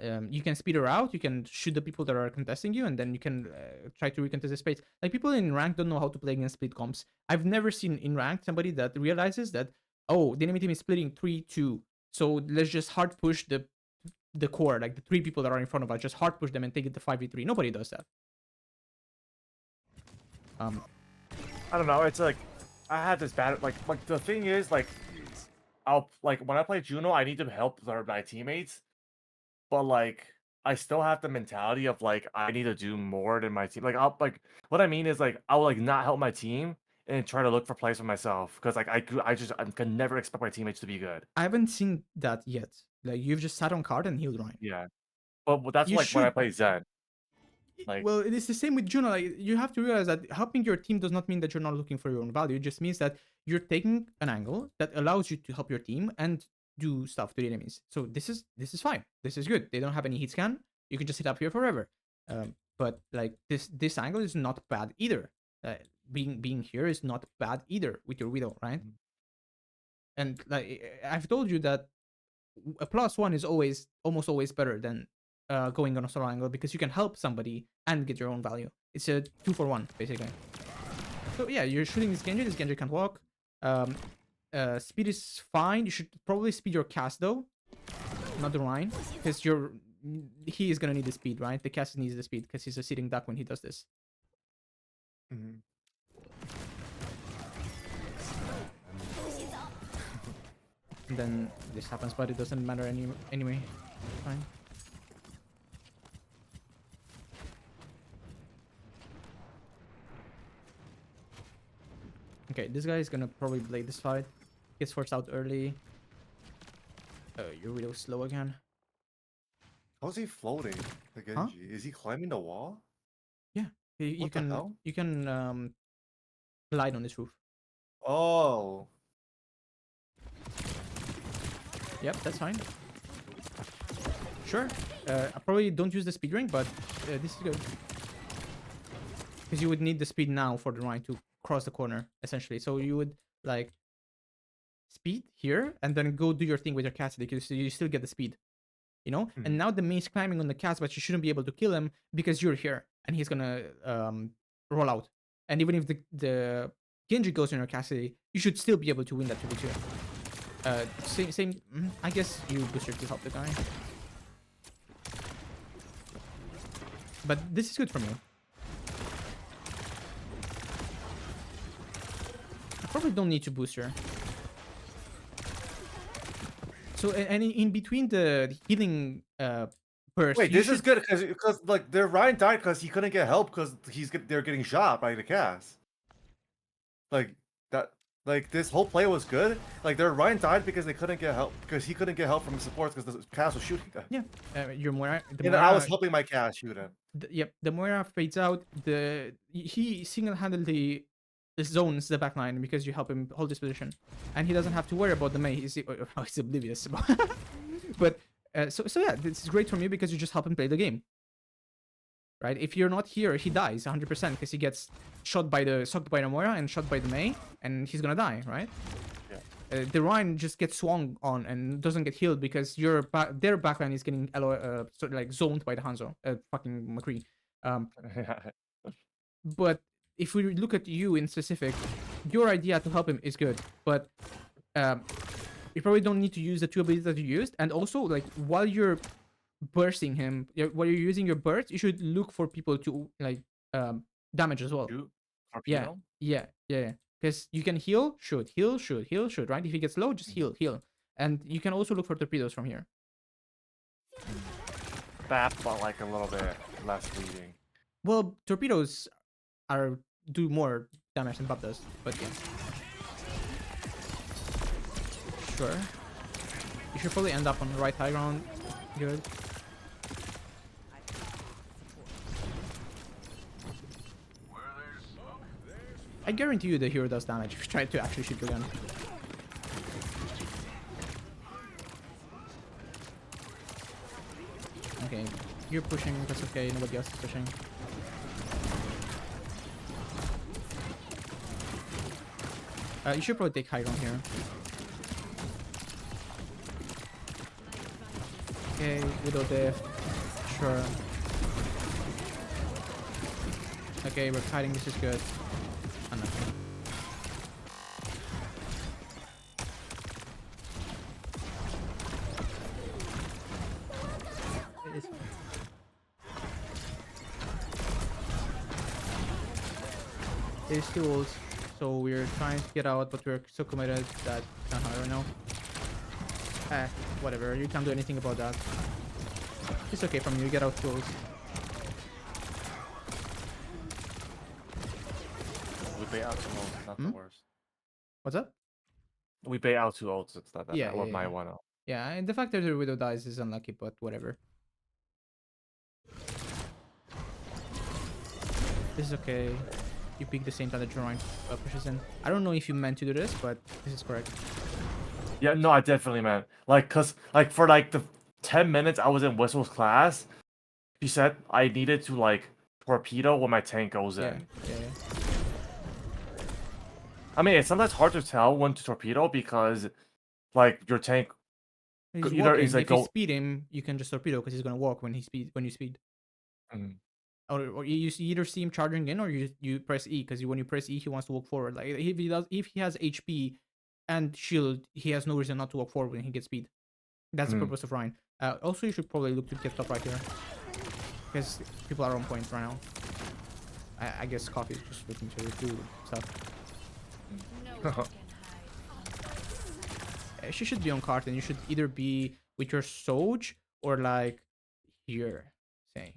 You can speed her out, you can shoot the people that are contesting you, and then you can try to recontest the space. Like, people in rank don't know how to play against split comps. I've never seen in rank somebody that realizes that, oh, the enemy team is splitting 3-2, so let's just hard push the core, like the 3 people that are in front of us, just hard push them and take it to 5v3. Nobody does that. I don't know. It's like I had this bad like the thing is like I'll like when I play Juno, I need to help my teammates, but like I still have the mentality of like I need to do more than my team. Like I'll like what I mean is like I'll like not help my team and try to look for plays for myself because like I can never expect my teammates to be good. I haven't seen that yet. Like, you've just sat on card and healed Ryan. Yeah, but that's You like when I should. play Zen. Like Well, it is the same with Juno. Like, you have to realize that helping your team does not mean that you're not looking for your own value. It just means that you're taking an angle that allows you to help your team and do stuff to the enemies. So this is fine. This is good. They don't have any hit scan. You can just sit up here forever. But like this angle is not bad either. Being here is not bad either with your widow, right? And like, I've told you that a +1 is almost always better than going on a solo angle because you can help somebody and get your own value. It's a 2-for-1 basically. So yeah, you're shooting this Genji. This Genji can't walk. Speed is fine. You should probably speed your cast though, not the Rhine, because he is gonna need the speed, right? The cast needs the speed because he's a sitting duck when he does this. And then this happens, but it doesn't matter anyway. Fine. Okay, this guy is gonna probably blade this fight. Gets forced out early. You're real slow again. How's he floating? The Genji? Is he climbing the wall? Yeah, you What the can hell? glide on this roof. Oh. Yep, that's fine. Sure. I probably don't use the speed ring, but this is good. Because you would need the speed now for the Rhine to cross the corner, essentially. So you would, like, speed here, and then go do your thing with your Cassidy, because you still get the speed. You know? And now the main's climbing on the cast, but you shouldn't be able to kill him because you're here, and he's gonna roll out. And even if the Genji goes on your Cassidy, you should still be able to win that 2v2. Same. I guess you booster to help the guy. But this is good from you. I probably don't need to booster. So, and in between the healing burst. Wait, this is good because like their Ryan died because he couldn't get help because they're getting shot by the cast. Like that. Like this whole play was good. Like their Ryan died because they couldn't get help because he couldn't get help from the supports because the cast was shooting them. Yeah, your Moira. And I was helping my cast shoot him. Yep, the Moira fades out. He single-handedly zones the backline because you help him hold this position, and he doesn't have to worry about the Mei. He's oblivious. But so yeah, this is great from you because you just help him play the game. Right? If you're not here, he dies 100% because he gets sucked by the Moira and shot by the Mei, and he's gonna die, right? Yeah. The Rhine just gets swung on and doesn't get healed because their backline is getting sort of like zoned by the Hanzo, fucking McCree. Um, but if we look at you in specific, your idea to help him is good, but you probably don't need to use the two abilities that you used. And also, like, while you're bursting him, while you're using your burst, you should look for people to like damage as well. Shoot. Yeah, Torpedo? yeah. Because you can heal, shoot, heal, shoot, heal, shoot. Right? If he gets low, just heal. And you can also look for torpedoes from here. That, but like a little bit less bleeding. Well, torpedoes do more damage than Bub does, but yeah. Sure. You should probably end up on the right high ground. Good. I guarantee you the hero does damage if you try to actually shoot your gun. Okay, you're pushing, that's okay, nobody else is pushing. You should probably take high ground here. Okay, Widow Death. Sure. Okay, we're fighting, this is good. Oh, no. There's two ults, so we're trying to get out, but we're so committed that I don't know. Whatever, you can't do anything about that. It's okay from you, get out tools. We bait out 2 ults, not the worst. What's up? We bait out 2 ults, it's not that Yeah, bad. Or yeah, my yeah. 1 ult. Yeah, and the fact that the Widow dies is unlucky, but whatever. This is okay. You peek the same time that Jorine pushes in. I don't know if you meant to do this, but this is correct. Yeah, no, I definitely meant. Like, cause like for like the 10 minutes I was in Whistle's class, she said I needed to like torpedo when my tank goes Yeah, in. yeah. I mean, it's sometimes hard to tell when to torpedo because like your tank He's either walking. is like If you go. speed him, you can just torpedo because he's gonna walk when you speed. Mm. Or you either see him charging in, or you press E because when you press E, he wants to walk forward. Like if he has HP and shield, he has no reason not to walk forward when he gets speed. That's the purpose of Ryan. Also, you should probably look to get top right here because people are on point right now. I guess Coffee is just looking to do stuff. She should be on cart, and you should either be with your Soj or like here, say.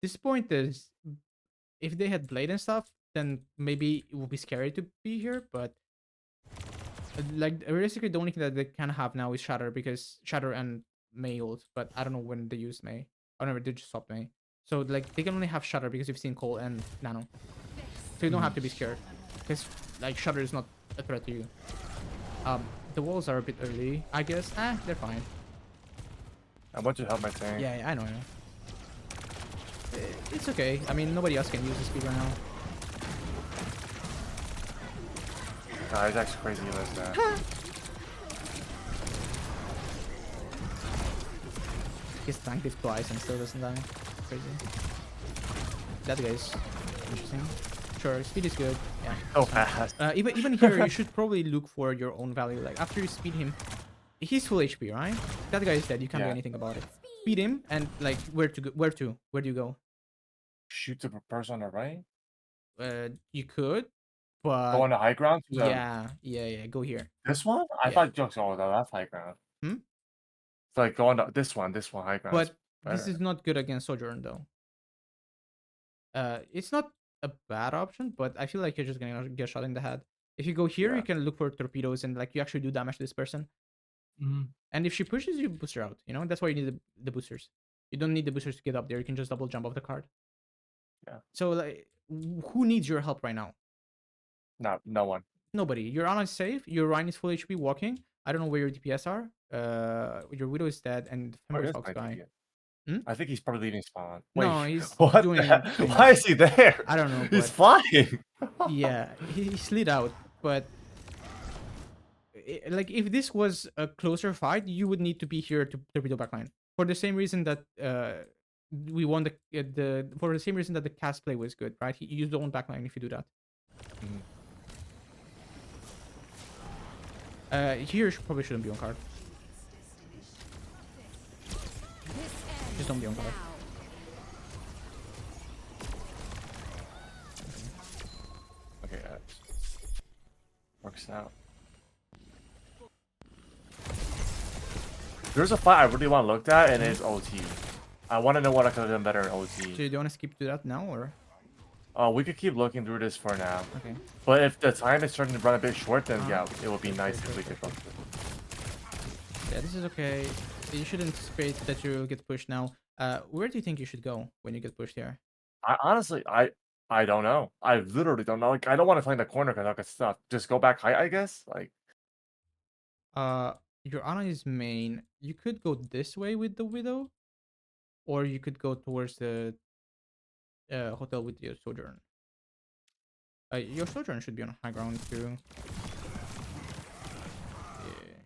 This point is, if they had blade and stuff, then maybe it would be scary to be here, but like realistically the only thing that they can have now is Shatter, because Shatter and May ult, but I don't know when they use May. Oh no, they just stopped May. So like they can only have Shatter because you've seen Cole and Nano. So you don't have to be scared, because like Shatter is not a threat to you. The walls are a bit early, I guess. They're fine. I want to help my tank. Yeah, I know. It's okay. I mean, nobody else can use the speed right now. Nah, it's actually crazy he lives that. He's tanked it twice and still doesn't die. Crazy. That guy's interesting. Sure, speed is good. Yeah. Oh, fast. Even here, you should probably look for your own value. Like after you speed him, he's full HP, right? That guy is dead. You can't do anything about it. Speed him and like where do you go? Shoot the person on the right? You could, but Go on the high ground? yeah. Go here. This one? I thought jokes all that's high ground. It's like go on the, this one high ground. But this is not good against Sojourn though. It's not a bad option, but I feel like you're just gonna get shot in the head. If you go here, you can look for torpedoes and like you actually do damage to this person. And if she pushes, you boost her out. You know, that's why you need the boosters. You don't need the boosters to get up there. You can just double jump off the card. Yeah. So like, who needs your help right now? No one. Nobody. Your Ana is safe. Your Ryan is full HP walking. I don't know where your DPS are. Your Widow is dead, and Where is Fox my guy. DPS? I think he's probably leaving spawn. No, Wait, he's what doing. Why is he there? I don't know. He's flying. Yeah, he slid out, but like if this was a closer fight, you would need to be here to torpedo backline for the same reason that we won the for the same reason that the cast play was good, right? You don't backline if you do that. Here probably shouldn't be on card. Just don't be on card. Okay, works out. There's a fight I really want to look at, and it's OT. I want to know what I could have done better in So OT. you don't want to skip to that now, or? We could keep looking through this for now. Okay. But if the time is starting to run a bit short, then yeah, it would be okay, nice okay, if we okay, could bump it. Yeah, this is okay. You should anticipate that you'll get pushed now. Where do you think you should go when you get pushed here? I honestly, I don't know. I literally don't know. Like, I don't want to play in the corner because I got stuff. Just go back height, I guess. Like, Your Ana is main. You could go this way with the Widow, or you could go towards the hotel with your Sojourn. Your Sojourn should be on high ground too. Yeah.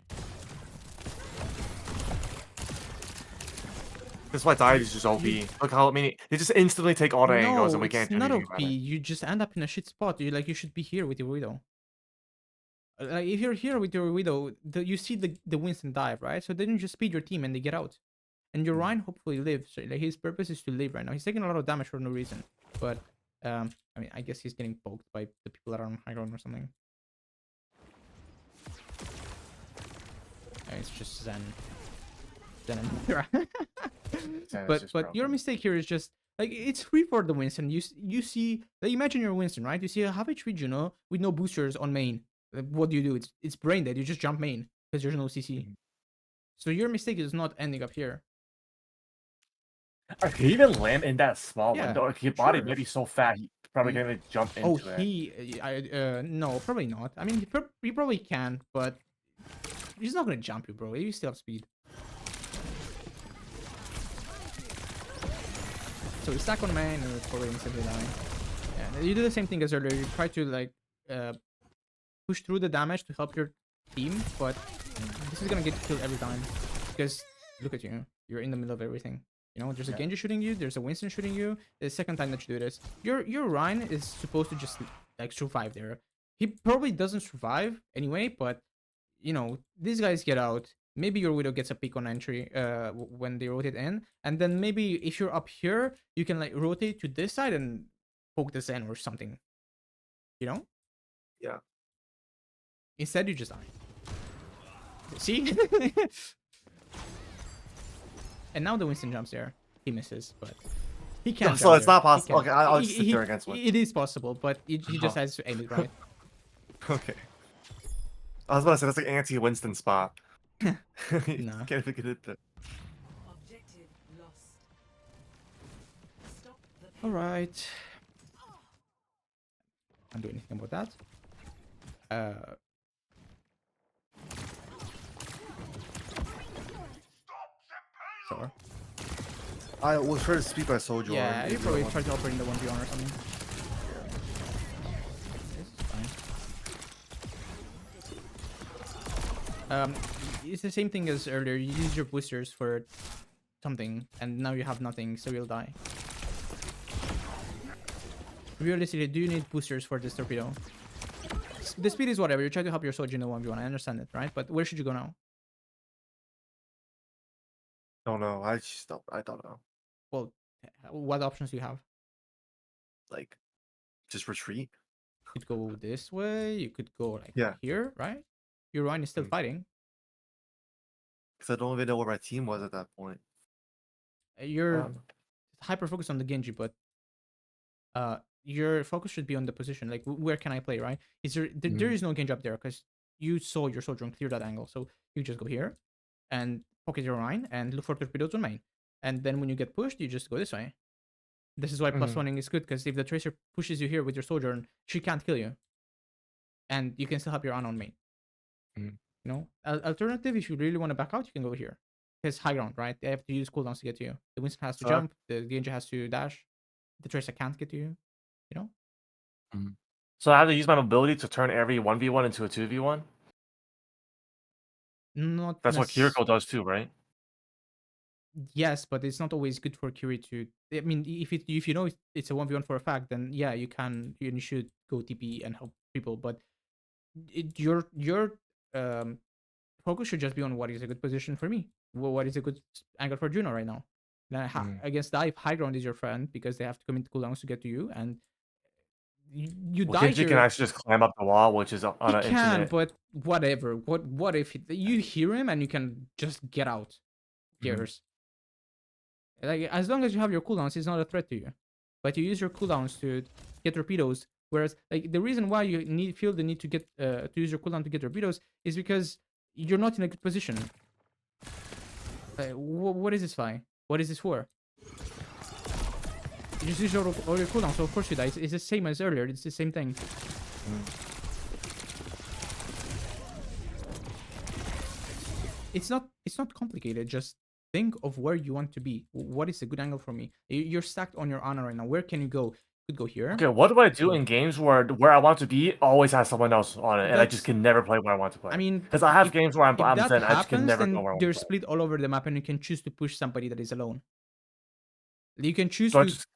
this white dive is just OP. Look how many. They just instantly take all the angles, and we it's can't do not anything OP. about it. You just end up in a shit spot. You should be here with your Widow. Like if you're here with your Widow, you see the Winston dive, right? So then you just speed your team and they get out. And your Ryan hopefully lives. So like his purpose is to live right now. He's taking a lot of damage for no reason. But I mean, I guess he's getting poked by the people that are on high ground or something. It's just Zen. Zen and but your mistake here is just like it's free for the Winston. You see, like, imagine you're Winston, right? You see a half HP Juno with no boosters on main. What do? It's brain dead. You just jump main because there's no CC. So your mistake is not ending up here. Can he even land in that small Yeah, window? Like, his body sure. may be so fat, he probably can't even jump into it. No, probably not. I mean, he probably can, but he's not gonna jump you, bro. You still have speed. So we stack on main and it's probably instantly dying. Yeah, you do the same thing as earlier. You try to like push through the damage to help your team, but this is gonna get killed every time because look at you. You're in the middle of everything. You know, there's a Genji shooting you, there's a Winston shooting you. The second time that you do this, your Ryan is supposed to just like survive there. He probably doesn't survive anyway, but you know, these guys get out. Maybe your Widow gets a pick on entry when they rotate in, and then maybe if you're up here, you can like rotate to this side and poke this in or something. You know? Yeah. Instead, you just die. See? And now the Winston jumps there. He misses, but he can't. So it's there. not possible. Okay, I'll just sit there against one. It is possible, but he just has to aim it right. Okay. I was about to say that's like anti-Winston spot. Nah. Can't even get it there. Objective lost. Stop the All right. Can't do anything about that. Sure. I was trying to speak by Sojourn. Yeah, you probably try to operate in the 1v1 or something. This is fine. It's the same thing as earlier. You use your boosters for something, and now you have nothing, so you'll die. Realistically, do you need boosters for this torpedo? The speed is whatever. You try to help your soldier in the 1v1. I understand it, right? But where should you go now? Don't know. I don't know. Well, what options do you have? Like, just retreat. You could go this way. You could go like Yeah. here, right? Your Ryan is still fighting. Because I don't even know where my team was at that point. You're hyper focused on the Genji, but your focus should be on the position. Like, where can I play, right? Is there is no Genji up there because you saw your soldier and clear that angle. So you just go here and pocket your Ryan and look for torpedoes on main. And then when you get pushed, you just go this way. This is why plus oneing is good, because if the tracer pushes you here with your soldier, she can't kill you. And you can still have your Ana on main. You know? Alternative, if you really want to back out, you can go here. Because high ground, right? They have to use cooldowns to get to you. The Winston has to jump, the Genji has to dash. The tracer can't get to you. You know? So I have to use my mobility to turn every 1v1 into a 2v1? Not That's what Kiriko does too, right? yes, but it's not always good for Curie to. I mean, if you know it's a 1v1 for a fact, then yeah, you should go TP and help people. But your um focus should just be on what is a good position for me. What is a good angle for Juno right now? Then Mm. against dive, high ground is your friend because they have to commit cooldowns to get to you, and you Well, die Genji can here. actually just climb up the wall, which is on He an can, infinite. but whatever. What if you hear him and you can just get out? Who Mhm. cares? Like as long as you have your cooldowns, it's not a threat to you. But you use your cooldowns to get torpedoes. Whereas like the reason why you feel the need to get to use your cooldown to get torpedoes is because you're not in a good position. What is this for? What is this for? You just use all your cooldowns, so of course you die. It's the same as earlier. It's the same thing. It's not complicated. Just think of where you want to be. What is a good angle for me? You're stacked on your honor right now. Where can you go? You could go here. Okay, what do I do Go in here. games where I want to be always has someone else on it, and I just That's can never play where I want to play? I mean, Because I have if games where if I'm that Zen, I just can happens, never go then where I want they're to play. split all over the map, and you can choose to push somebody that is alone. You can choose So I to just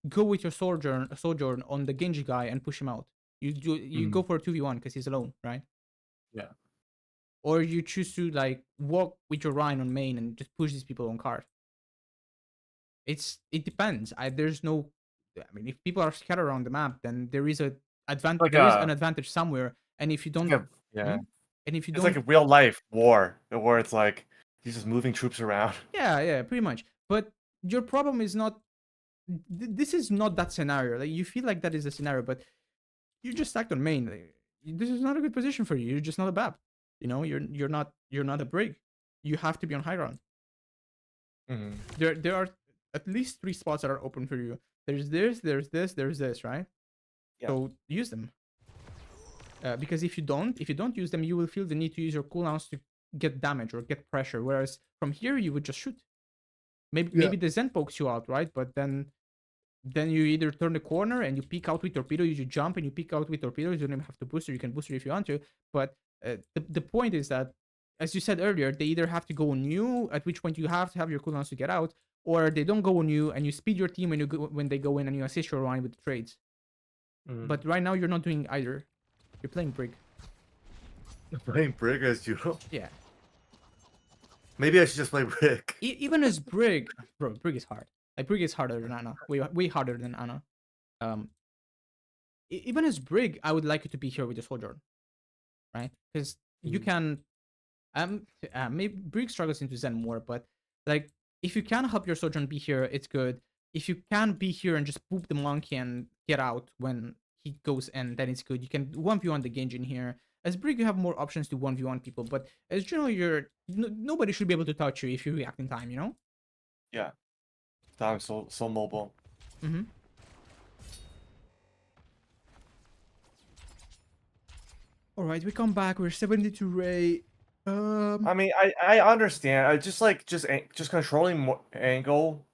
go with your sojourn on the Genji guy and push him out. You go for a 2v1 because he's alone, right? yeah. Or you choose to like walk with your Rhine on main and just push these people on card. It depends. There's no. I mean, if people are scattered around the map, then there is Like there is an advantage somewhere. And if you it's don't, like a yeah, hmm? And if you it's like don't, a real life war where it's like he's just moving troops around. yeah, pretty much. But your problem is not. This is not that scenario. Like you feel like that is a scenario, but you're just stacked on main. Like, this is not a good position for you. You're just not a BAP. You know, you're not a brig. You have to be on high ground. Mhm. There are at least 3 spots that are open for you. There's this, right? Yeah. So use them. Because if you don't use them, you will feel the need to use your cooldowns to get damage or get pressure. Whereas from here, you would just shoot. Maybe the Zen pokes you out, right? But then you either turn the corner and you peek out with torpedo, you jump and you peek out with torpedoes. You don't even have to booster. You can booster if you want to. But the point is that, as you said earlier, they either have to go on you, at which point you have to have your cooldowns to get out, or they don't go on you and you speed your team when they go in and you assist your line with the trades. Mhm. But right now you're not doing either. You're playing Brig. Playing Brig as Juno. Yeah. Maybe I should just play Brig. Even as Brig, bro, Brig is hard. Like Brig is harder than Ana. Way harder than Ana. Um, even as Brig, I would like you to be here with your soldier, right? Because you can. Maybe Brig struggles into Zen more, but like if you can help your sojourn be here, it's good. If you can be here and just poop the monkey and get out when he goes in, then it's good. You can 1v1 the Genjin here. As Brig, you have more options to 1v1 people, but as Juno, nobody should be able to touch you if you react in time, you know? Yeah. I'm so mobile. Mm-hmm. Alright, we come back. We're 72 Ray. I mean, I understand. I just controlling angle,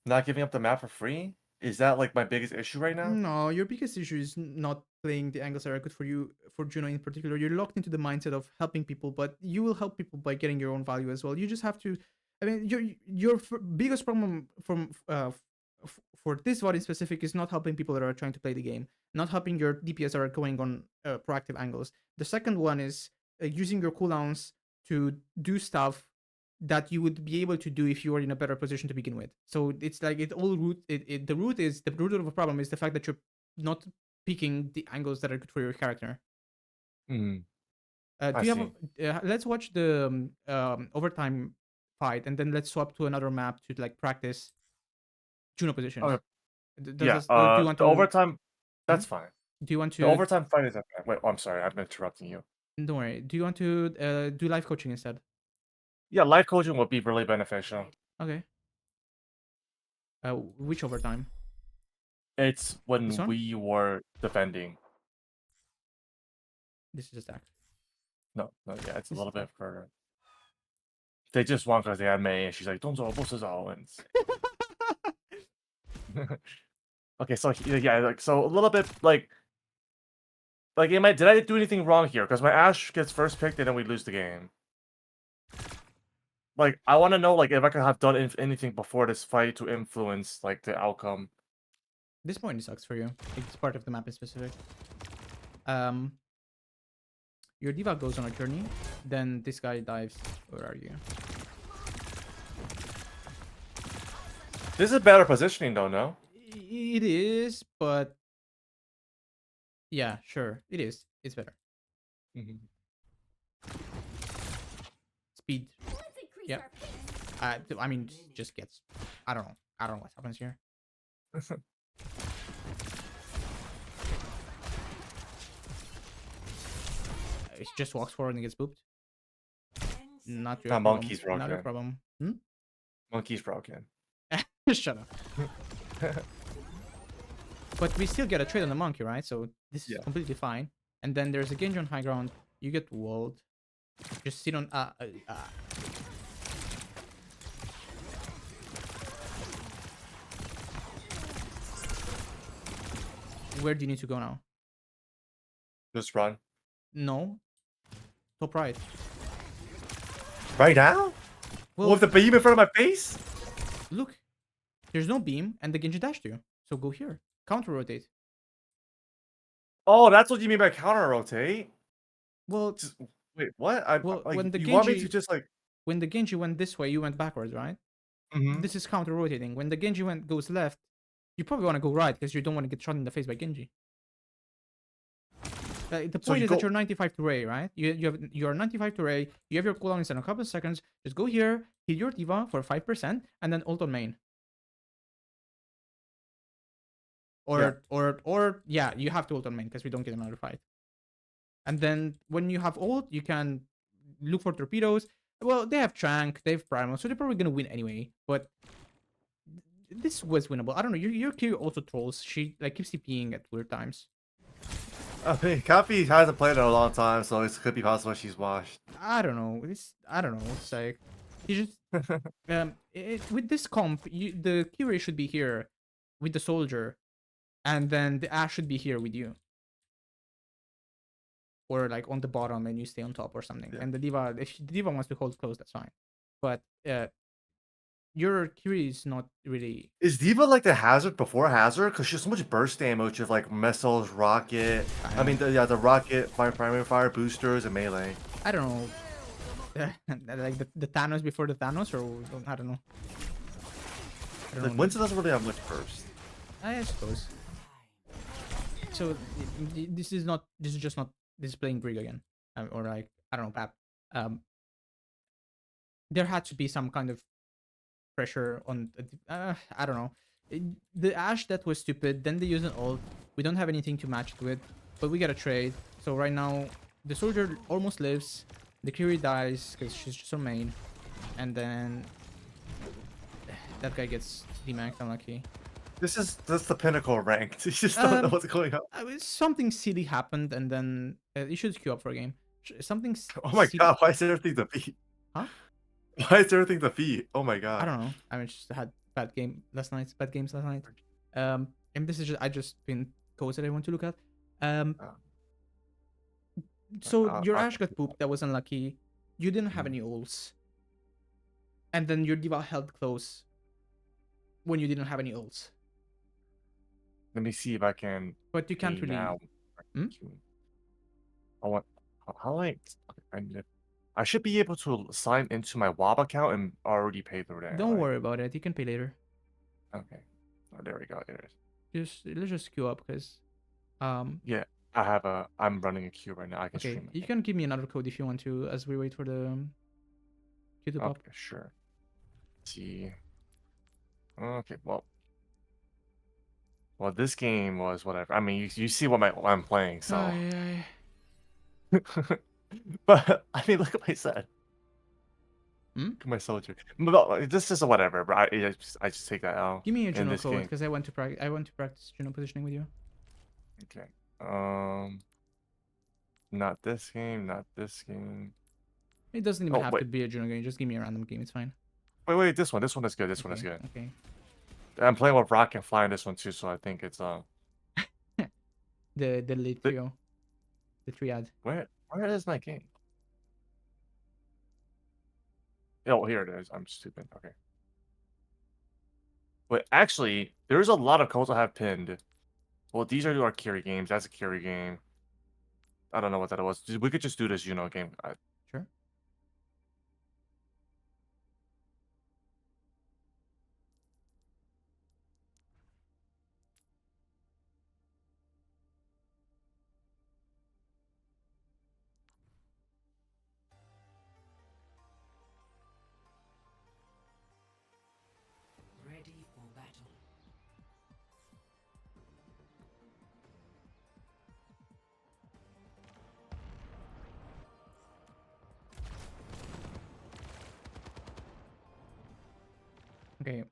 not giving up the map for free. Is that like my biggest issue right now? No, your biggest issue is not playing the angles that are good for you, for Juno in particular. You're locked into the mindset of helping people, but you will help people by getting your own value as well. You just have to. I mean, your biggest problem for this VOD in specific is not helping people that are trying to play the game, not helping your DPS that are going on proactive angles. The second one is using your cooldowns to do stuff that you would be able to do if you were in a better position to begin with. So it's like the root of a problem is the fact that you're not picking the angles that are good for your character. Hmm. Do I you see. have let's watch the overtime fight and then let's swap to another map to like practice Juno positions. Okay. Does Yeah. this, do you want The to overtime. hmm? That's fine. Do you want The to overtime fight is okay. Wait, I'm sorry. I'm interrupting you. don't worry. Do you want to do live coaching instead? Yeah, life coaching would be really beneficial. Okay. Which overtime? It's This when one? we were defending. This is a stack. No, yeah, it's a This little is bit further. They just won because they had May, and she's like, "Don't go, boss Owens." Okay, so yeah, like so a little bit like did I do anything wrong here? Because my Ash gets first picked and then we lose the game. like I want to know like if I could have done anything before this fight to influence like the outcome. This point sucks for you. It's part of the map in specific. Um, your diva goes on a journey, then this guy dives. Where are you? This is better positioning though, no? It is, but yeah, sure, it is. It's better. Speed. Yeah. I mean, just gets. I don't know. I don't know what happens here. It just walks forward and gets booped. Not your That problem. monkey's Not your broken. problem. Monkey's broken. Shut up. But we still get a trade on the monkey, right? So this is Yeah. completely fine. And then there's a Genji on high ground. You get walled. Just sit on. Where do you need to go now? Just run. No. Top right. Right now? Well, With the beam in front of my face? look. There's no beam, and the Genji dashed you. So go here. Counter rotate. Oh, that's what you mean by counter rotate. Well, Just wait, what? I Well, like when the you want me to Genji- just like when the Genji went this way, you went backwards, right? Mhm. This is counter rotating. When the Genji goes left, you probably want to go right because you don't want to get shot in the face by Genji. The So point you is that go- you're 95 to Ray, right? You're 95 to Ray. You have your cooldown in a couple of seconds. Just go here, hit your diva for 5%, and then ult on main. Or yeah, you have to ult on main because we don't get another fight. And then when you have ult, you can look for torpedoes. Well, they have Trank, they have Primal, so they're probably gonna win anyway. But this was winnable. I don't know. Your Q also trolls. She like keeps TPing at weird times. I mean, Cappy hasn't played in a long time, so it could be possible she's washed. I don't know. I don't know. It's like you just with this comp, the Q should be here with the soldier, and then the Ash should be here with you. Or like on the bottom and you stay on top or something. Yeah. And the diva, if the diva wants to hold close, that's fine. But your Curie is not really. Is Diva like the Hazard before Hazard? Because she has so much burst damage with like missiles, rocket. I mean, the rocket, primary fire boosters, and melee. I don't know. Like the Thanos before the Thanos, or I don't know. I don't Like know. Winston doesn't really have much burst. I suppose. So this is not. This is just not. This is playing Brig again, or like I don't know, Pap. There had to be some kind of pressure on. I don't know. The Ash that was stupid. Then they use an ult. We don't have anything to match it with, but we get a trade. So right now the soldier almost lives. The Curie dies because she's just her main, and then that guy gets demaxed. Unlucky. That's the pinnacle ranked. You just don't know Um, what's going on. Something silly happened, and then you should queue up for a game. Something. Oh my silly- god, why is everything defeat? Huh? Why is everything defeat? Oh my god. I don't know. I mean, just had bad games last night. And this is I just been codes that I want to look at. So your Ash got pooped. That was unlucky. You didn't have any ults. And then your diva held close when you didn't have any ults. Let me see if I can. But you can't pay really. now. Hmm? I want. How do I should be able to sign into my WAB account and already pay through there. Don't right? worry about it. You can pay later. Okay. Oh, there we go. There it is. Let's just queue up because. Yeah, I'm running a queue right now. I can Okay, stream you it. can give me another code if you want to, as we wait for the queue to pop. Okay, sure. Let's see. Okay, well, this game was whatever. I mean, you see what I'm playing, so. Aye. But I mean, look at my set. Hmm? Look at my soldier. But this is a whatever. But I just take that out. Give me a in Juno this code game. because I want to practice Juno positioning with you. Okay. Not this game. Not this game. It doesn't even Oh, have wait. to be a Juno game. Just give me a random game. It's fine. Wait. This one. This one is good. This one is Okay, good. Okay. I'm playing with Rock and Fly in this one too, so I think it's The lead trio, the triad. where is my game? Oh, here it is. I'm stupid. Okay. But actually, there's a lot of codes I have pinned. Well, these are our carry games. That's a carry game. I don't know what that was. We could just do this Juno game. Sure. Ready for battle. Okay.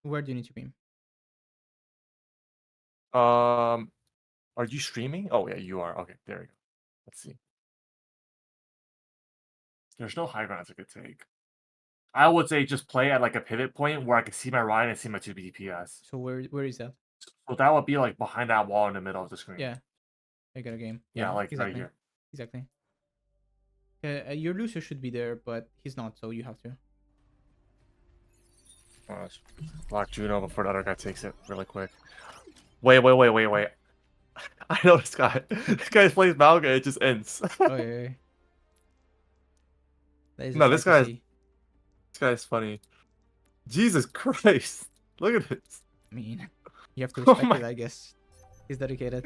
Where do you need to be? Are you streaming? Oh yeah, you are. Okay, there we go. Let's see. There's no high grounds I could take. I would say just play at like a pivot point where I can see my Ryan and see my 2 DPS. So where is that? So that would be like behind that wall in the middle of the screen. Yeah. I got a game. Yeah, like right exactly. here. Exactly. Your loser should be there, but he's not, so you have to. Lock Juno before the other guy takes it really quick. Wait. I know this guy. This guy plays Malga, it just ends. Oh yeah. That is a No, this sight to guy's see. this guy's funny. Jesus Christ. Look at this. I mean, you have to Oh respect my- it, I guess. He's dedicated.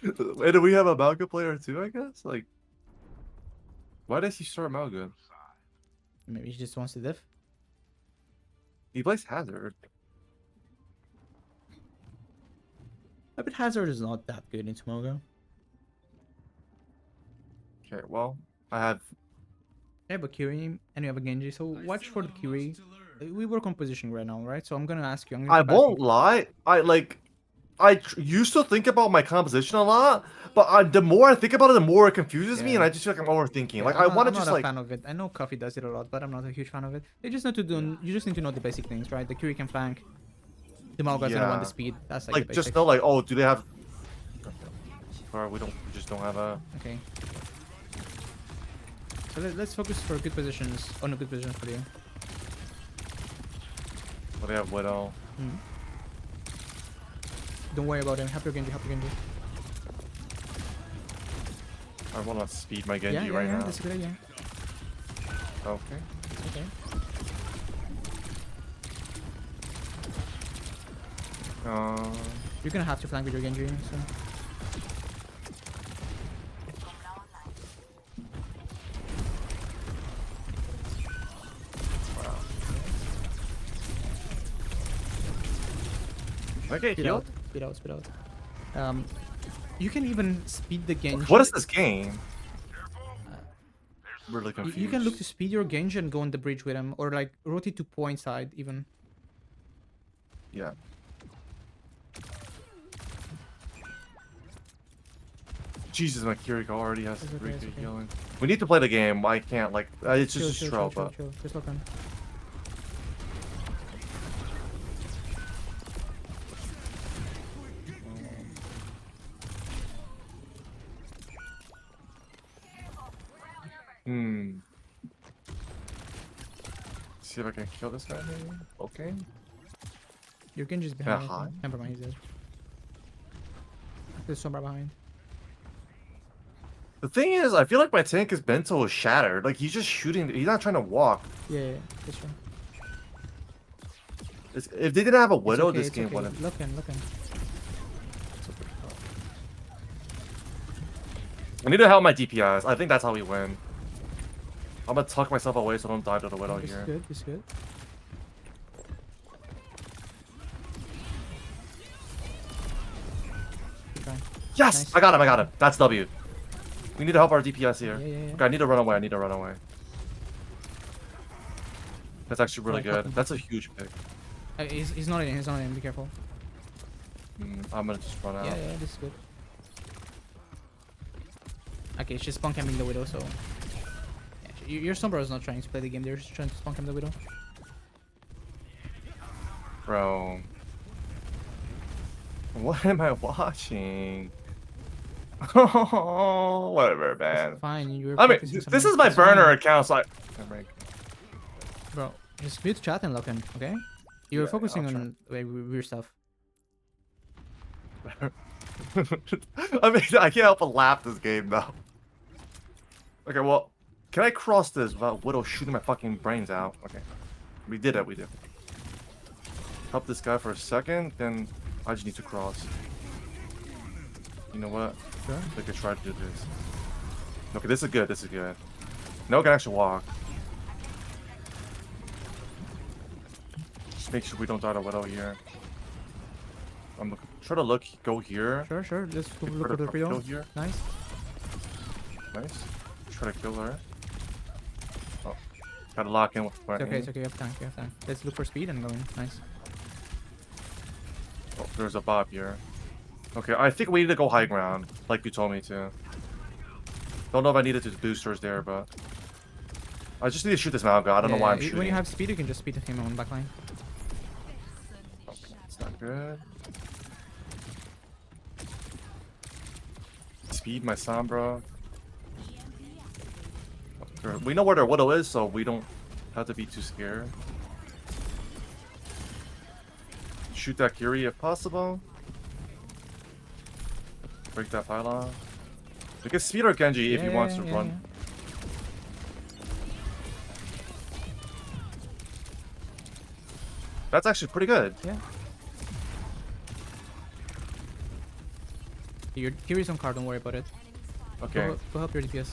And do we have a Malga player too, I guess? Like, why does he start Malga? Maybe he just wants to diff. He plays Hazard. I bet Hazard is not that good in Tomogo. Okay, well, I have I have a Kiri and we have a Genji, so watch for the Kiri. We work on positioning right now, right? So I'm gonna ask you. I'm gonna I keep asking won't you. lie. I used to think about my composition a lot, but the more I think about it, the more it confuses me, and Yeah. I just feel like I'm overthinking. Yeah, like I'm I not- want to I'm just not a like fan of it. I know Coffee does it a lot, but I'm not a huge fan of it. You just need to do. You just need to know the basic things, right? The Kiri can flank. The Malga's gonna want the Yeah. speed. That's like, like the just basics. know like, oh, do they have? Or we just don't have a. Okay. So let's focus for good positions. On a good position for you. What do they have? Widow. Hmm. Don't worry about him. Help your Genji. Help your Genji. I want to speed my Genji Yeah, right now. that's a good idea. Okay. Okay. You're gonna have to flank with your Genji, so. Wow. Okay, Speed heal. out. Speed out. Speed out. You can even speed the Genji. What is this game? Really You, confused. you can look to speed your Genji and go on the bridge with him, or like rotate to point side even. Yeah. Jesus, my Kiriko already has It's okay, 3k it's okay. healing. We need to play the game. I can't like. It's just a stroke, but chill. Just look on. See if I can kill this guy. Maybe. Okay. Your Genji's behind. I high? think. Never mind, he's dead. There's someone behind. The thing is, I feel like my tank is bento is shattered. Like he's just shooting. He's not trying to walk. Yeah, that's true. If they didn't have a It's widow, okay, this it's game okay. wouldn't. Look in. I need to help my DPS. I think that's how we win. I'm gonna tuck myself away so I don't die to the widow It's here. good. It's good. Keep going. Yes, Nice. I got him. That's W. We need to help our DPS here. Yeah. Okay, I need to run away. That's actually really Right, good. That's a huge pick. He's not in. He's not in. Be careful. I'm gonna just run out. Yeah, this is good. Okay, it's just spawn camping the widow, so. Yeah, your Sombra is not trying to play the game, they're just trying to spawn camp the widow. Bro. What am I watching? Whatever, man. It's fine, you're I mean, practicing this something. is my It's burner fine. account, so I. Bro, just mute chat and lock in, okay? You're Yeah, focusing I'll try. on weird stuff. I mean, I can't help but laugh this game though. Okay, well, can I cross this without Widow shooting my fucking brains out? Okay, we did it. We did. Help this guy for a second, then I just need to cross. You know what? Sure. I could try to do this. Okay, this is good. This is good. No, I can actually walk. Just make sure we don't die to Widow here. I'm looking. Try to go here. Sure, sure. Let's go Try look to for the kill torpedo. here. Nice. Nice. Try to kill her. Oh, gotta lock in with my It's okay, aim. it's okay. You have time. You have time. Let's look for speed and go in. Nice. Oh, there's a Bob here. Okay, I think we need to go high ground, like you told me to. Don't know if I needed to boosters there, but I just need to shoot this Malga. I don't know why I'm shooting. When you have speed, you can just speed him on backline. Okay, it's not good. Speed my Sombra. We know where their Widow is, so we don't have to be too scared. Shoot that Curie if possible. Break that pylon. We can speed our Genji if he wants to run. That's actually pretty good. Yeah. Your Kiri's on card, don't worry about it. Okay, Go help your DPS.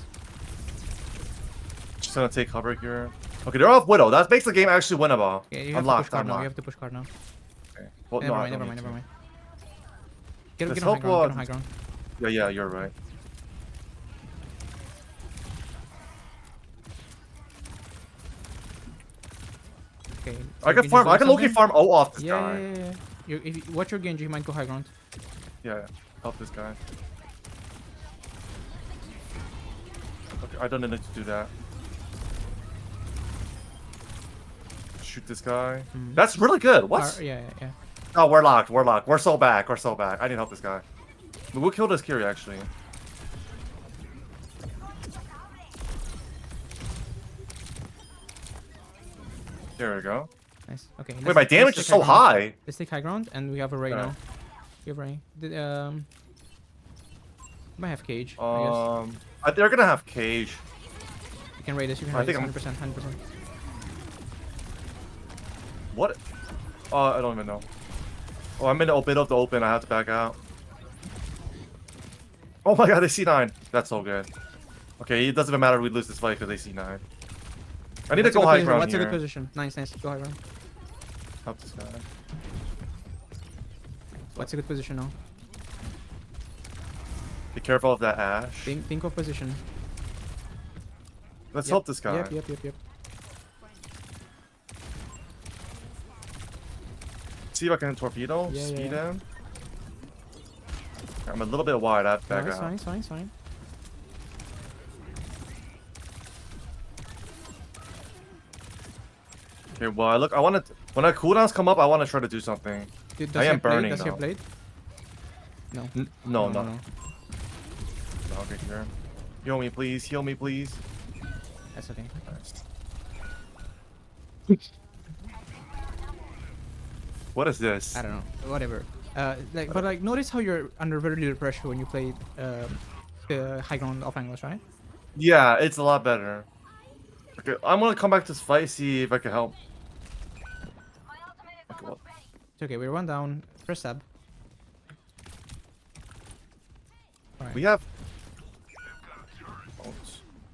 just gonna take cover here. Okay, they're off Widow. That makes the game actually winnable. Yeah, you have Unlocked, to push card now. You unlocked. have to push card now. Okay. Well, Never no, I mind, don't never need mind, never to. mind. Get Let's on high hope, ground, get on high ground. Yeah, you're right. Okay. I can Genji's farm. I doing can low-key something. farm O off this Yeah, guy. yeah, yeah, yeah. If you watch your Genji, you might go high ground. Yeah, help this guy. Okay, I don't need to do that. Shoot this guy. Mhm. That's really good. What? Yeah, yeah, yeah. Oh, we're locked. We're locked. We're so back. We're so back. I need to help this guy. We'll kill this Kiri, actually. There we go. Nice. Okay. Wait, my damage is so high. Let's take high ground, and we have a Ray Alright. now. You have Ray. Might have cage. I guess. They're gonna have cage. You can raid this. You can I raid think this. I'm- 100%. 100%. What? I don't even know. Oh, I'm in the bit of the open. I have to back out. Oh my god, they C9. That's so good. Okay, it doesn't even matter if we lose this fight because they C9. I need to go high ground What's a here. good position? Nice, nice. Go high ground. Help this guy. What's a good position now? Be careful of that Ash. Think of position. Let's Yep, help this guy. Yep. See if I can torpedo. Yeah, Speed yeah. him. I'm a little bit wide. I have to back out. Fine. Okay, well, I want to. When our cooldowns come up, I want to try to do something. Does I he am have blade? burning, Does he have though. blade? No. No, no. Okay, here. Heal me, please. Heal me, please. That's okay. Nice. What is this? I don't know. Whatever. But notice how you're under very little pressure when you play the high ground off angles, right? Yeah, it's a lot better. Okay, I'm gonna come back to this fight, see if I can help. Okay, well, It's okay. We're one down. First stab. Alright. we have.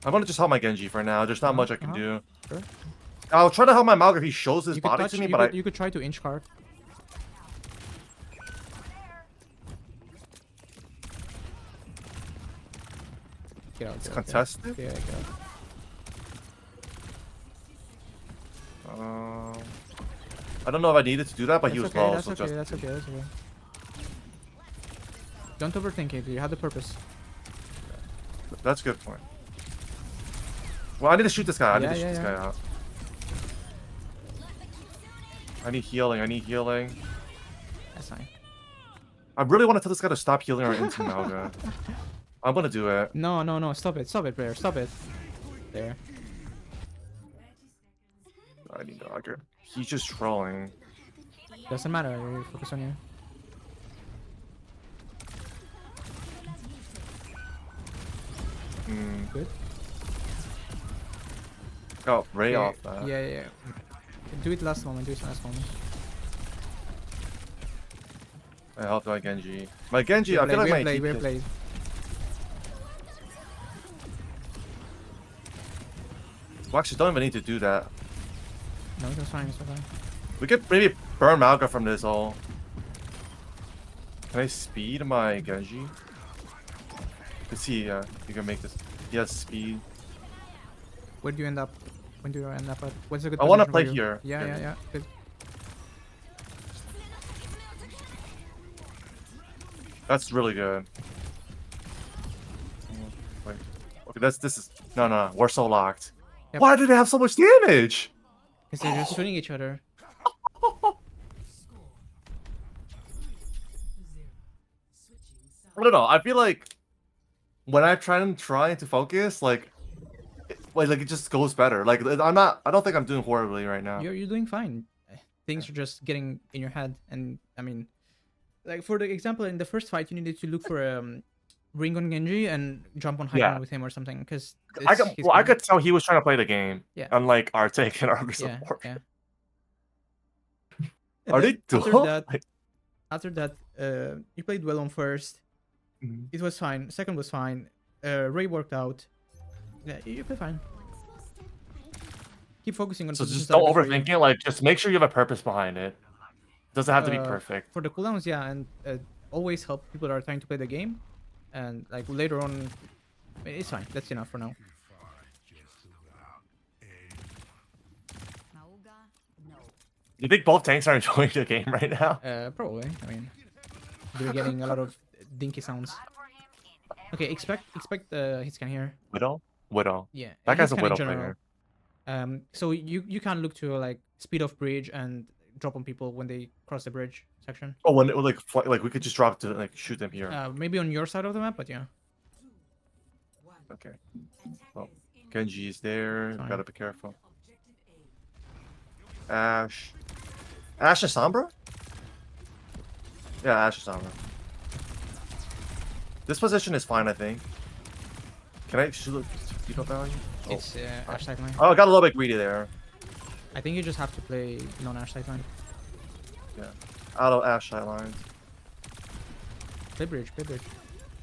I'm gonna just help my Genji for now. There's not much I can do. Sure. I'll try to help my Malga if he shows his You could body touch. to me, You but could, you could try to inch card. Get out. it's Get out, contested. get out. Yeah, get out. I don't know if I needed to do that, but he was That's okay, low, that's so okay, just. that's okay, that's okay. Don't overthink it. You had the purpose. That's a good point. Well, I need to shoot this guy. I need to shoot Yeah, this yeah, guy yeah. out. I need healing. I need healing. That's fine. I really want to tell this guy to stop healing our into Malga. I'm gonna do it. No. Stop it, player. Stop it. There. I need dogger. He's just trolling. Doesn't matter. You focus on you. Good. Oh, Ray Okay, off that. Yeah. Do it last moment. Do it last moment. I helped my Genji. My Genji, I feel like my we're TP played. We actually don't even need to do that. No, it's fine. It's fine. We could maybe burn Malga from this all. Can I speed my Genji? Let's see, you can make this. He has speed. Where do you end up? When do you end up at? What's a good I wanna position for play you? here. Yeah. Good. That's really good. Wait. Okay, this is no. We're so locked. Yep. Why do they have so much damage? Because they're just shooting each other. I don't know. I feel like when I trying to focus, like it just goes better. Like I don't think I'm doing horribly right now. You're doing fine. Things are just getting in your head, and I mean, like for the example, in the first fight, you needed to look for ring on Genji and jump on high Yeah. ground with him or something. Because I could tell he was trying to play the game. Yeah. Unlike our take and our Yeah, support. yeah. Are And they then dual? after that, you played well on first. Mhm. It was fine. Second was fine. Ray worked out. Yeah, you play fine. Keep focusing on So positions just that are don't good for you. overthink it. Like just make sure you have a purpose behind it. Doesn't have to be Uh, perfect. For the cooldowns, yeah, and always help people that are trying to play the game. And like later on, it's fine. That's enough for now. You think both tanks are enjoying the game right now? Probably. I mean, they're getting a lot of dinky sounds. Okay, expect hit scan here. Widow. Yeah, That guy's a hit scan in Widow general. player. So you can look to like speed off bridge and drop on people when they cross the bridge section. Oh, when it would like we could just drop to like shoot them here. Maybe on your side of the map, but yeah. Okay. Well, Genji is there. Fine. Gotta be careful. Ash. Ash is Sombra? Yeah, Ash is Sombra. This position is fine, I think. Can I shoot speed up value? Oh. It's Ash side line. Oh, I got a little bit greedy there. I think you just have to play non-Ash side line. Yeah. Out of Ash sidelines. Play bridge, play bridge.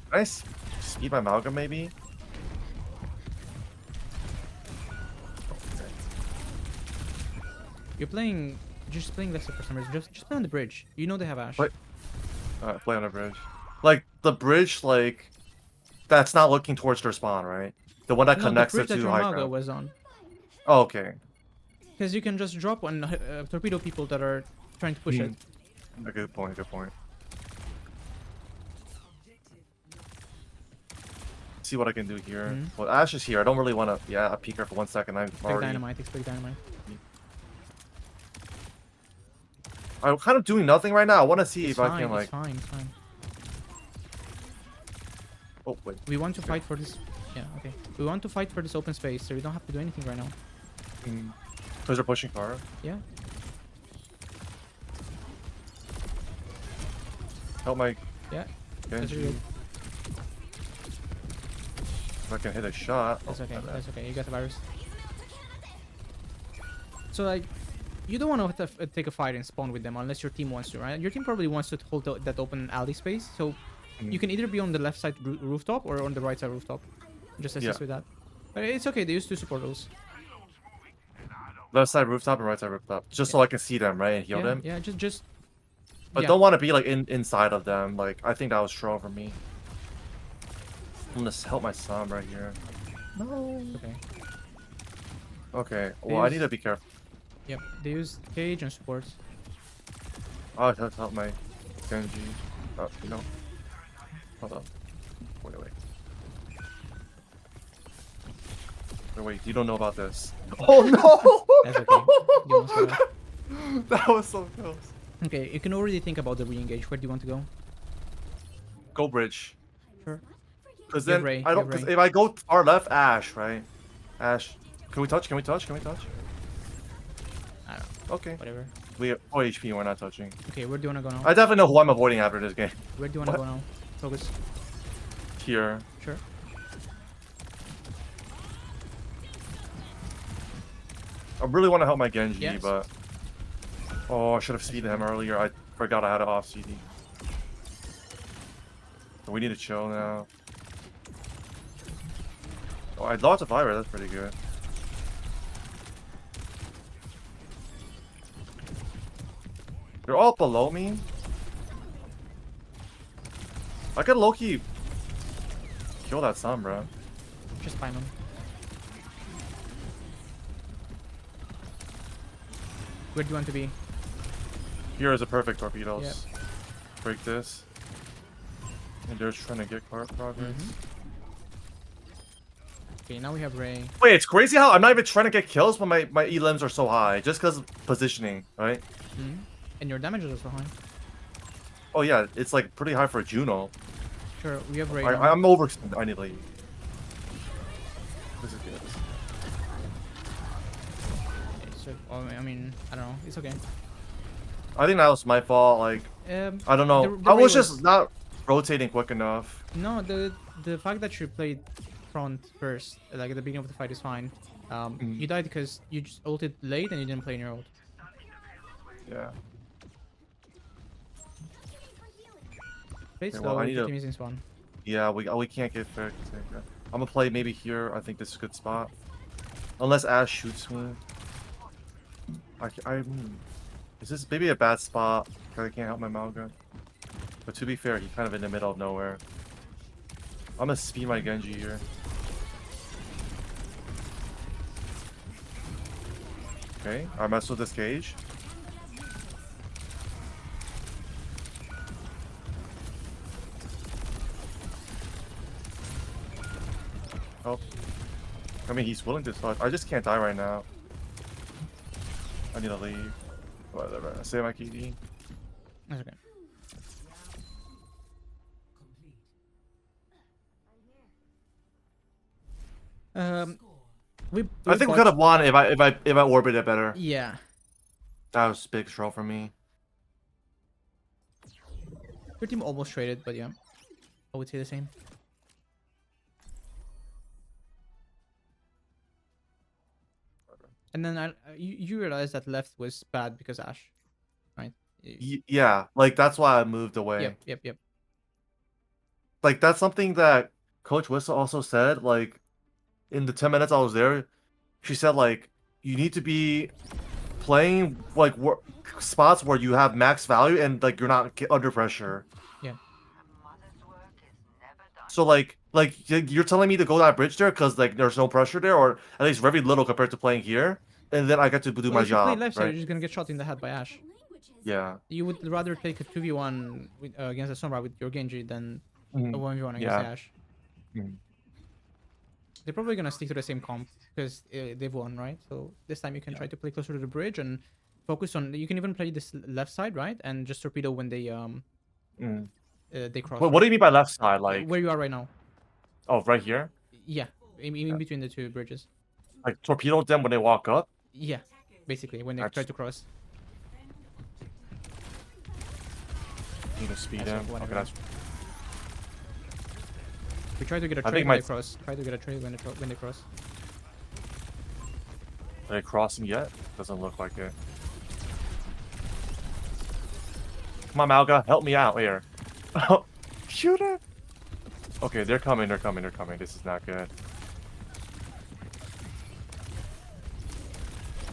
Can I speed my Malga maybe? You're just playing lesser for some reason. Just play on the bridge. You know they have Ash. What? Alright, play on the bridge. Like, the bridge, like, that's not looking towards their spawn, right? The one that No, connects the it bridge that to your high Maga ground. was on. Oh, okay. Because you can just drop on torpedo people that are trying to push it. A good point, good point. See what I can do here. Mhm. Well, Ash is here. I don't really want to. Yeah, I peek her for 1 second. I'm Expect already. dynamite, expect dynamite. I'm kind of doing nothing right now. I want to see It's if fine, I can like. it's fine, it's fine. Oh wait. We want to fight for this. Yeah, okay. We want to fight for this open space, so we don't have to do anything right now. Because they're pushing far. Yeah. Help my Yeah. That's Genji. really good. If I can hit a shot. That's Oh, okay. my bad. That's okay. You got the virus. So like, you don't want to take a fight and spawn with them unless your team wants to, right? Your team probably wants to hold that open alley space. So you can either be on the left side rooftop or on the right side rooftop. Just assist with that. But it's okay. They used to support those. Left side rooftop and right side rooftop, just so I can see them, right, and heal Yeah. them. Yeah. Just. But yeah. don't want to be like inside of them. Like I think that was strong for me. I'm gonna help my son right here. No. Okay. Okay. Well, I need to be careful. Yep. They use cage and supports. Oh, I have to help my Genji. You know. Hold on. Wait. Wait, you don't know about this. Oh no! That's okay. You almost got it. That was so close. Okay, you can already think about the re-engage. Where do you want to go? Go bridge. Sure. Because Give then Ray, I don't. give Because Ray. if I go far left, Ash, right? Ash. Can we touch? Can we touch? Can we touch? Okay. Whatever. We have 4 HP. We're not touching. Okay, where do you wanna go now? I definitely know who I'm avoiding after this game. Where do you wanna What? go now? Focus. Here. Sure. I really want to help my Genji, Yes. but oh, I should have speeded him earlier. I forgot I had it off CD. So we need to chill now. Oh, I lost a fire. That's pretty good. They're all below me. I could low-key kill that sun, bro. Just find him. Where do you want to be? Here is a perfect torpedoes. Break this. And they're trying to get progress. Okay, now we have Ray. Wait, it's crazy how I'm not even trying to get kills, but my elims are so high just because positioning, right? And your damage is also high. Oh yeah, it's like pretty high for Juno. Sure, we have Ray. now. I'm over. I need to leave. This is good. Okay, so, I mean, I don't know. It's okay. I think that was my fault. Like, I don't know. the I Ray was just not rotating quick enough. No, the fact that you played front first, like at the beginning of the fight, is fine. You died because you just ulted late and you didn't play in your ult. Yeah. Play Okay, slow, well, I need keep to- missing spawn. Yeah, we can't get fixed. I'm gonna play maybe here. I think this is a good spot. Unless Ash shoots me. Is this maybe a bad spot? 'Cause I can't help my Malga. But to be fair, he's kind of in the middle of nowhere. I'm gonna speed my Genji here. Okay, I mess with this cage. Oh. I mean, he's willing to touch. I just can't die right now. I need to leave. Whatever. I save my KD. That's okay. We I think we bought- could have won if I orbited better. Yeah. That was a big throw for me. Your team almost traded, but yeah. I would say the same. And then you realized that left was bad because Ash, right? Yeah, like that's why I moved away. Yep. Like that's something that Coach Whistle also said. Like in the 10 minutes I was there, she said like you need to be playing like spots where you have max value and like you're not under pressure. Yeah. So like you're telling me to go that bridge there because like there's no pressure there, or at least very little compared to playing here, and then I get to do Well, my if you play job. left side, Right? you're just gonna get shot in the head by Ash. Yeah. You would rather take a 2v1 with, against a Sombra with your Genji than a Mhm. 1v1 against Yeah. Ash. Mhm. They're probably gonna stick to the same comp because they've won, right? So this time you can try to play closer to the bridge and focus on. You can even play this left side, right? And just torpedo when they cross. What do you mean by left side? Like Where you are right now? oh, right here? Yeah, in between the two bridges. Like torpedo them when they walk up? Yeah, basically when they try to cross. Need to speed That's them. whatever. Okay, that's We try to get a I trade think when my- they cross. Try to get a trade when they cross. Are they crossing yet? Doesn't look like it. Come on, Malga, help me out here. Oh, shoot it! Okay, they're coming. This is not good.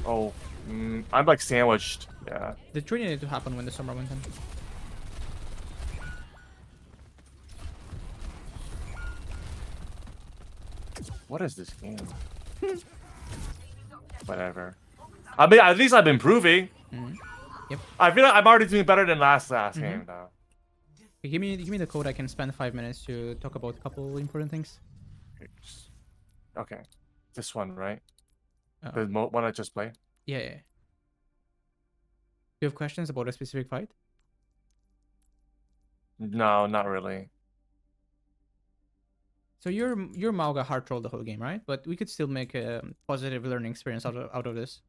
Oh, I'm like sandwiched. Yeah. The trade needed to happen when the summer went in. What is this game? Whatever. I mean, at least I'm improving. Yep. I feel like I'm already doing better than last game now. Okay, give me the code. I can spend 5 minutes to talk about a couple important things. Okay. This one, right? Oh. The one I just played? Yeah. Do you have questions about a specific fight? No, not really. So your Mauga hard trolled the whole game, right? But we could still make a positive learning experience out of this.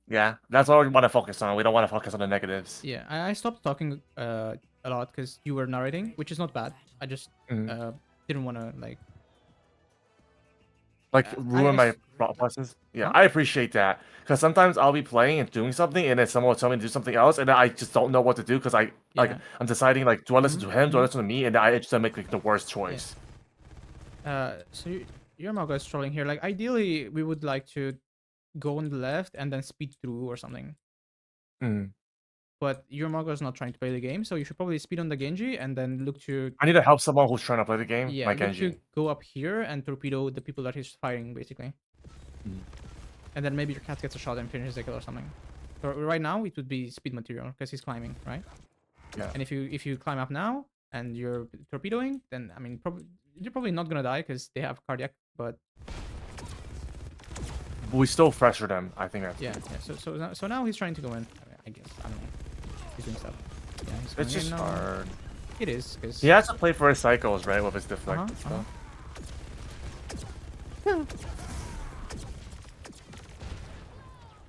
Yeah, that's what we want to focus on. We don't want to focus on the negatives. Yeah, I stopped talking a lot because you were narrating, which is not bad. I just Mhm. didn't want to like. Like I ruin my thought process. Yeah, huh? I appreciate that because sometimes I'll be playing and doing something, and then someone will tell me to do something else, and then I just don't know what to do because Yeah. I'm deciding like, do I listen Mhm, to him? Do I mhm. listen to me? And I just make like the worst Yeah. choice. So your Malga is trolling here. Like ideally, we would like to go on the left and then speed through or something. Mm. But your Malga is not trying to play the game, so you should probably speed on the Genji and then look to I need to help someone who's trying to play the game, yeah like look to Genji. go up here and torpedo the people that he's fighting basically. Mm. And then maybe your cat gets a shot and finishes the kill or something. So right now it would be speed material because he's climbing, right? Yeah. And if you climb up now and you're torpedoing, then I mean probably you're probably not gonna die because they have cardiac. But We still pressure them. I think that's yeah, yeah. So now he's trying to go in. I guess I don't know. He's doing stuff. Yeah, he's going it's in just now. hard. It is because He has to play for his cycles, right? With his deflect Uh-huh, and stuff.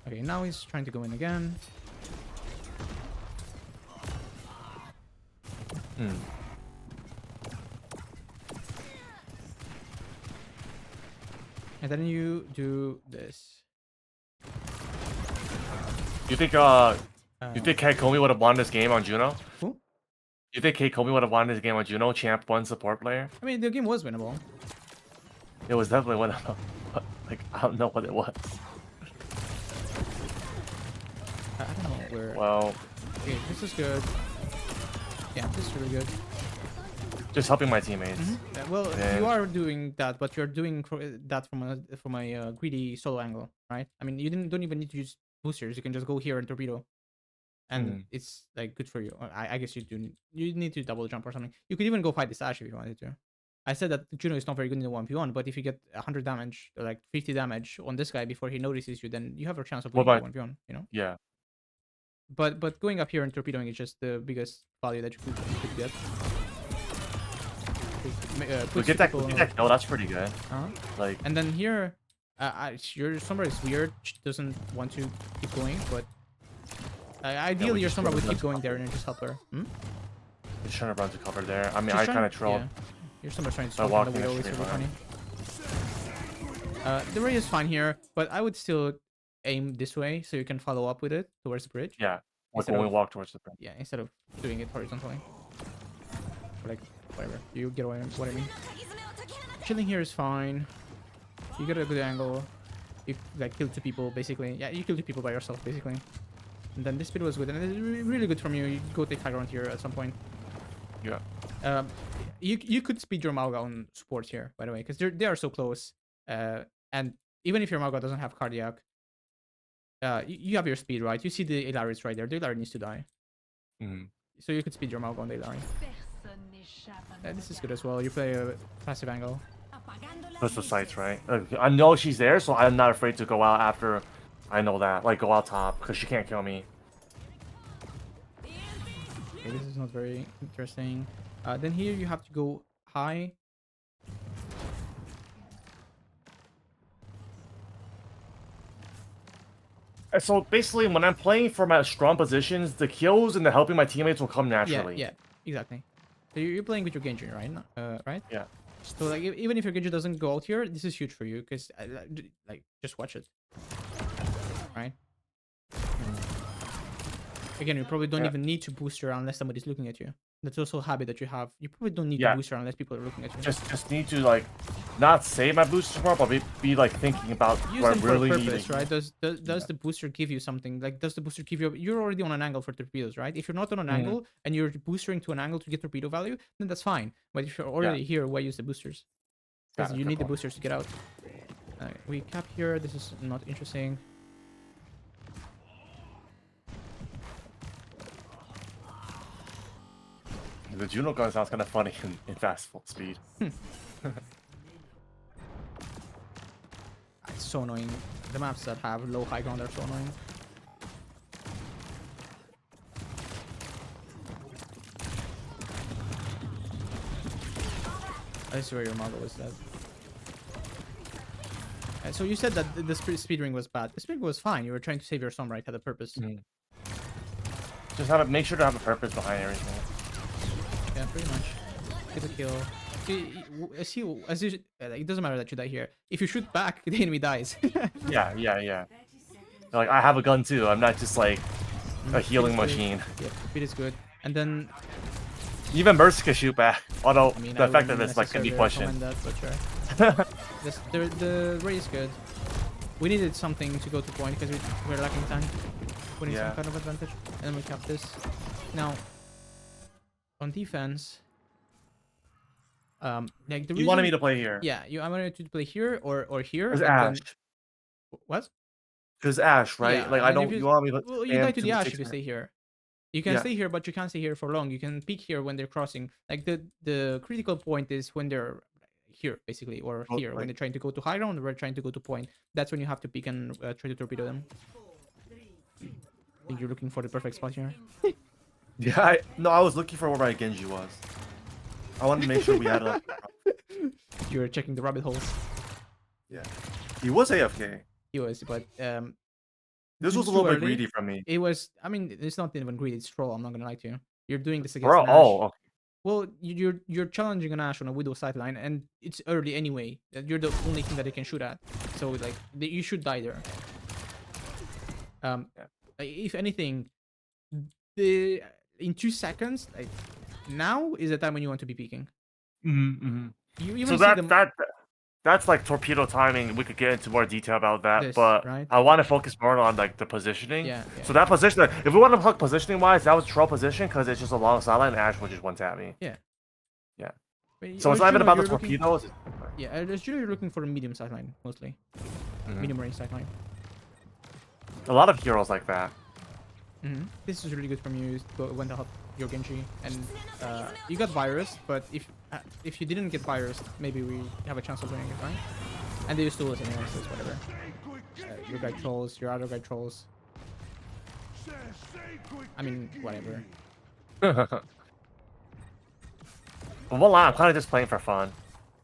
okay, now he's trying to go in again. Mm. And then you do this. You think you think Kate Komi would have won this game on Juno? Who? You think Kate Komi would have won this game on Juno? Champ 1 support player? I mean, the game was winnable. It was definitely one of them. But, like, I don't know what it was. I don't know where. Well, Okay, this is good. Yeah, this is really good. just helping my teammates. Well, And- you are doing that, but you're doing that from a greedy solo angle, right? I mean, you don't even need to use boosters. You can just go here and torpedo, and Mhm. it's like good for you. I guess you do. You need to double jump or something. You could even go fight this Ashe if you wanted to. I said that Juno is not very good in the 1v1, but if you get 100 damage or like 50 damage on this guy before he notices you, then you have a chance of What winning the about- 1v1. You know. Yeah. But going up here and torpedoing is just the biggest value that you could get. We get that kill, that's pretty good. Uh-huh. Like, And then here, your Sombra is weird. She doesn't want to keep going, but ideally your just Sombra run would the keep going there and just help her. Hmm? he's trying to run to cover there. I mean, She's I trying- kind of trolled. Yeah. Your Sombra's trying to I sort walked the in a Widow. It's straight really line. funny. The Ray is fine here, but I would still aim this way so you can follow up with it towards the bridge. Yeah. Like Instead when we of- walk towards the front. Yeah, instead of doing it horizontally. Or like, whatever. You get what I mean. Chilling here is fine. You get a good angle. You like kill 2 people basically. Yeah, you kill 2 people by yourself basically. And then this bit was good, and it's really good from you. You go take high ground here at some point. Yeah. You could speed your Malga on support here, by the way, because they are so close. And even if your Malga doesn't have cardiac, you have your speed, right? You see the Ilaris right there. The Ilaris needs to die, Mhm. so you could speed your Malga on the Ilaris. This is good as well. You play a passive angle. That's the sights, right? I know she's there, so I'm not afraid to go out after I know that. Like, go out top, because she can't kill me. Okay, this is not very interesting. Then here you have to go high. And so basically, when I'm playing for my strong positions, the kills and the helping my teammates will come naturally. Yeah, exactly. So you're playing with your Genji, right? Right? Yeah. So like, even if your Genji doesn't go out here, this is huge for you because like just watch it, right? Again, you probably don't Yeah. even need to boost her unless somebody's looking at you. That's also a habit that you have. You probably don't need Yeah. to boost her unless people are looking at you. Just need to like not save my booster support, but be like thinking about Use what I them really for a need. purpose, right? Does the booster give you something? Like, does the booster give you? You're already on an angle for torpedoes, right? If you're not on an angle and you're boostering to an angle to get torpedo value, then that's fine. But if you're already here, why use the boosters? Because Yeah, you good need the point. boosters to get out. We cap here. This is not interesting. The Juno gun sounds kind of funny in fast speed. It's so annoying. The maps that have low high ground are so annoying. I swear your model is dead. So you said that the speed ring was bad. The speed ring was fine. You were trying to save your Som, right? Had a purpose. Just have to make sure to have a purpose behind everything. Yeah, pretty much. Get a kill. It doesn't matter that you die here. If you shoot back, the enemy dies. Yeah. Like I have a gun too. I'm not just like a healing Speed is good. machine. Yeah, speed is good. And then Even Mercy can shoot back. Although I mean, the I wouldn't effectiveness like can be necessarily questioned. recommend that, but sure. The Ray is good. We needed something to go to point because we're lacking time. We need some kind of advantage, and then we cap this. Now, on defense, like the You wanted reason- me to play here. Yeah, I wanted to play here or here. There's and Ash. then- What? There's Ash, right? Yeah, like I and don't. if You want me to? Well, you spam die to the Ash take if you some- stay here. You can Yeah. stay here, but you can't stay here for long. You can peek here when they're crossing. Like the critical point is when they're here, basically, or Oh, here when right. they're trying to go to high ground or they're trying to go to point. That's when you have to peek and try to torpedo them. I think you're looking for the perfect spot here. Yeah, no, I was looking for where my Genji was. I wanted to make sure we had a. You're checking the rabbit holes. Yeah, he was AFK. He was, but This was Too a little bit early. greedy from me. it was. I mean, it's not even greedy. It's troll. I'm not gonna lie to you. You're doing this against Bro, an Ashe. oh, okay. Well, you're challenging an Ashe on a Widow sideline, and it's early anyway. You're the only thing that they can shoot at, so like you should die there. If anything, in 2 seconds, like now is the time when you want to be peeking. You even So see that's like torpedo timing. We could get into more detail about that, This, but right? I want to focus more on like the positioning. Yeah. So that position, if we want to talk positioning wise, that was troll position because it's just a long sideline. And Ash would just one tap me. But So it's as not even Juno, about the you're looking- torpedoes. Yeah, as Juno, you're looking for a medium sideline mostly, Mhm. medium range sideline. A lot of heroes like that. This is really good from you when to help your Genji, and you got virus, but if you didn't get virus, maybe we have a chance of winning it, right? And they used to lose anyway, so it's whatever. Your guy trolls, your other guy trolls. I mean, whatever. But one line, I'm kind of just playing for fun.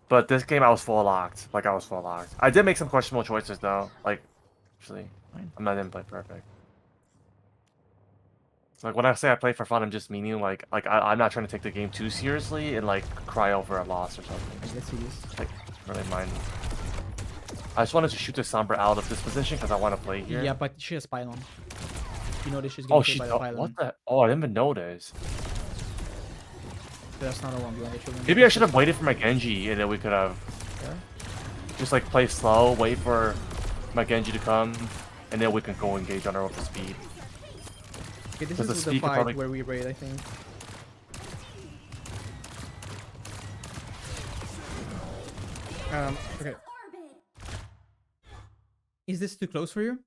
But this game, I was full locked. Like I was full locked. I did make some questionable choices though. Like, actually, Fine. I'm not didn't play perfect. Like when I say I play for fun, I'm just meaning like I'm not trying to take the game too seriously and like cry over a loss or something. Let's see this. Like really mind. I just wanted to shoot the Sombra out of this position because I want to play here. Yeah, but she has pylon. You notice she's Oh, getting she. killed by the pylon. What the? Oh, I didn't even notice. That's not a 1v1. They shouldn't- Maybe I should have waited for my Genji and then we could have Yeah. just like play slow, wait for my Genji to come, and then we can go engage on our own for speed. Okay, this Does the is the speed fight probably- where we raid, I think. Okay. Is this too close for you?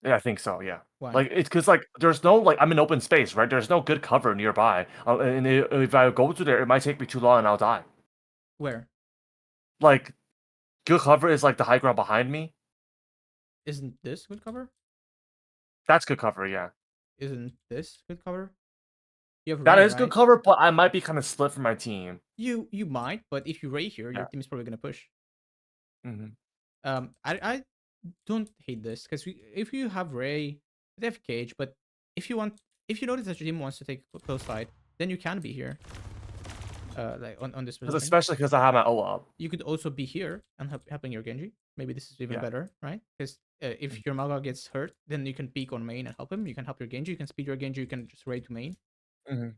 Yeah, I think so. Yeah. Why? Like it's because like there's no like I'm in open space, right? There's no good cover nearby, and if I go to there, it might take me too long and I'll die. Where? Like, good cover is like the high ground behind me. Isn't this good cover? That's good cover, yeah. Isn't this good cover? You have That Ray, is good right? cover, but I might be kind of split from my team. You might, but if you Ray here, your Yeah. team is probably gonna push. hmm I don't hate this because if you have Ray, they have Cage, but if you notice that your team wants to take a close fight, then you can be here. Like on this position. Especially because I have my O up. You could also be here and helping your Genji. Maybe this is even Yeah. better, right? Because if your Maga gets hurt, then you can peek on main and help him. You can help your Genji. You can speed your Genji. You can just raid to main. I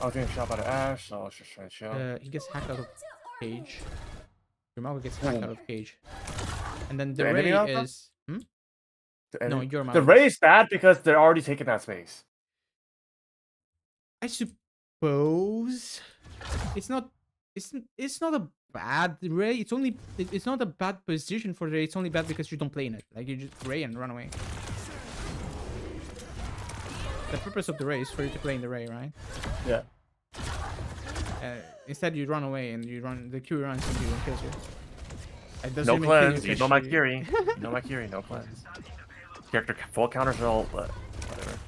was getting shot by the Ash, so I was just trying to chill. He gets hacked out of cage. Your Maga gets hacked out of cage. And then the The enemy Ray Maga? is... Hmm? And No, your the Maga. Ray is bad because they're already taking that space. I suppose it's not a bad Ray. It's not a bad position for Ray. It's only bad because you don't play in it. Like you just Ray and run away. The purpose of the Ray is for you to play in the Ray, right? Yeah. Instead you run away and the Q runs into you and kills you. It doesn't No even kill you cleanse. You 'cause know my she- Kiri. You know my Kiri. No cleanse. Character full counters ult, but whatever.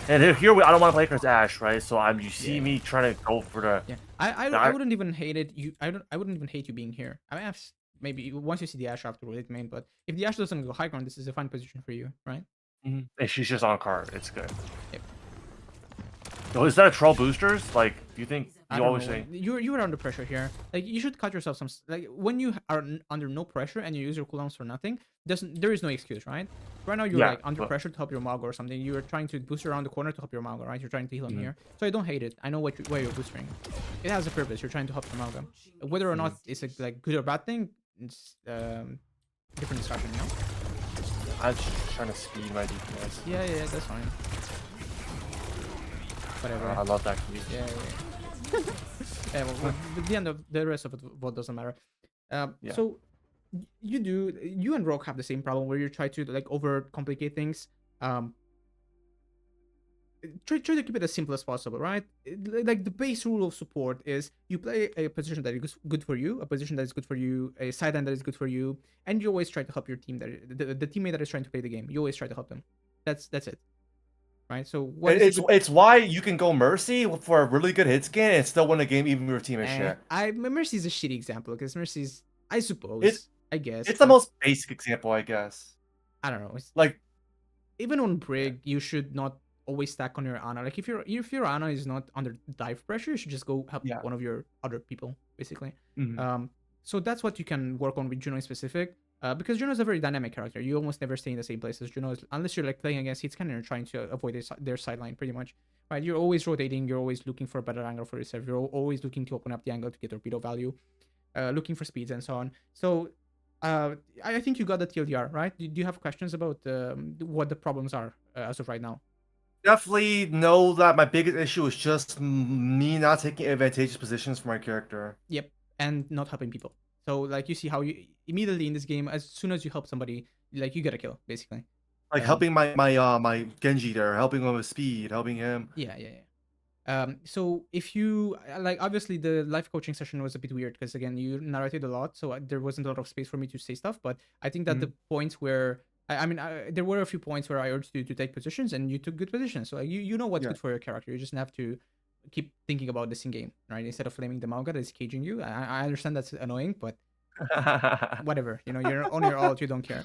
And here I don't want to play against Ash, right? So you see Yeah. me trying to go for the. Yeah, I I- wouldn't even hate it. I wouldn't even hate you being here. I mean, maybe once you see the Ash after rotate main, but if the Ash doesn't go high ground, this is a fine position for you, right? And she's just on card. It's good. Yep. So is that a troll boosters? Like, do you think I you don't always know. say? You're under pressure here. Like you should cut yourself some like when you are under no pressure and you use your cooldowns for nothing. There is no excuse, right? Right now you're Yeah, like under but- pressure to help your Mago or something. You're trying to boost around the corner to help your Mago, right? You're trying to heal him Mhm. here. So I don't hate it. I know where you're boosting. It has a purpose. You're trying to help your Mago. Whether or not it's a like good or bad thing, it's different discussion, you know? I'm just trying to speed my DPS. Yeah, that's fine. Whatever. I love that. Yeah. Yeah, well, at the end of the rest of it, what doesn't matter. Yeah. So you and Rogue have the same problem where you try to like overcomplicate things. Try to keep it as simple as possible, right? Like the base rule of support is you play a position that is good for you, a position that is good for you, a sideline that is good for you, and you always try to help your team the teammate that is trying to play the game. You always try to help them. That's it, right? So It's why you can go Mercy for a really good hit scan and still win a game even if your team is shit. Mercy is a shitty example because Mercy's, I suppose, I guess It's the but most basic example, I guess. I don't know. It's, Like, even on Brig, you should not always stack on your Ana. Like if your Ana is not under dive pressure, you should just go help Yeah. one of your other people, basically. mhm. So that's what you can work on with Juno in specific. Because Juno is a very dynamic character. You almost never stay in the same place as Juno, unless you're like playing against Heatscan and you're trying to avoid their sideline, pretty much. Right? You're always rotating. You're always looking for a better angle for yourself. You're always looking to open up the angle to get torpedo value, looking for speeds and so on. So I think you got the TLDR, right? Do you have questions about what the problems are as of right now? Definitely know that my biggest issue is just me not taking advantageous positions for my character. Yep, and not helping people. So like you see how you immediately in this game, as soon as you help somebody, like you get a kill, basically. Like helping my Genji there, helping him with speed, helping him. Yeah. So if you like, obviously the life coaching session was a bit weird because again you narrated a lot, so there wasn't a lot of space for me to say stuff. But I think that the points where there were a few points where I urged you to take positions and you took good positions. So like, you know what's Yeah. good for your character. You just have to keep thinking about this in game, right? Instead of flaming the Mauga that is caging you. I understand that's annoying, but whatever. You know, you're on your ult, you don't care.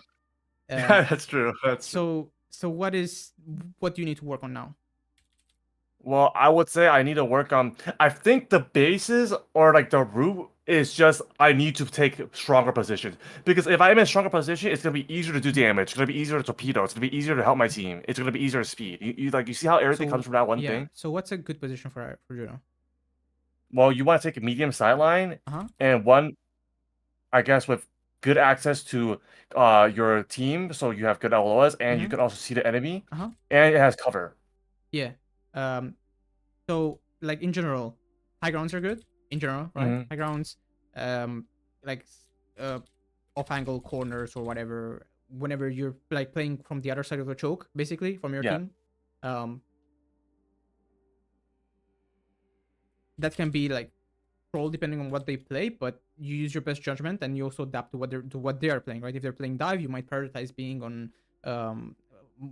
That's true. That's true. So what do you need to work on now? Well, I would say I need to work on. I think the basis or like the root is just I need to take stronger positions because if I'm in a stronger position, it's gonna be easier to do damage. It's gonna be easier to torpedo. It's gonna be easier to help my team. It's gonna be easier to speed. You see how everything So, comes from that one yeah. thing. So what's a good position for Juno? Well, you want to take a medium sideline Uh-huh. and one, I guess, with good access to your team, so you have good LOS and you Mhm. can also see the enemy, Uh-huh. and it has cover. Yeah. So like in general, high grounds are good in general, right? Mhm. High grounds, like off angle corners or whatever. Whenever you're like playing from the other side of the choke, basically from your Yeah. team, that can be like troll depending on what they play, but you use your best judgment and you also adapt to what they are playing, right? If they're playing dive, you might prioritize being on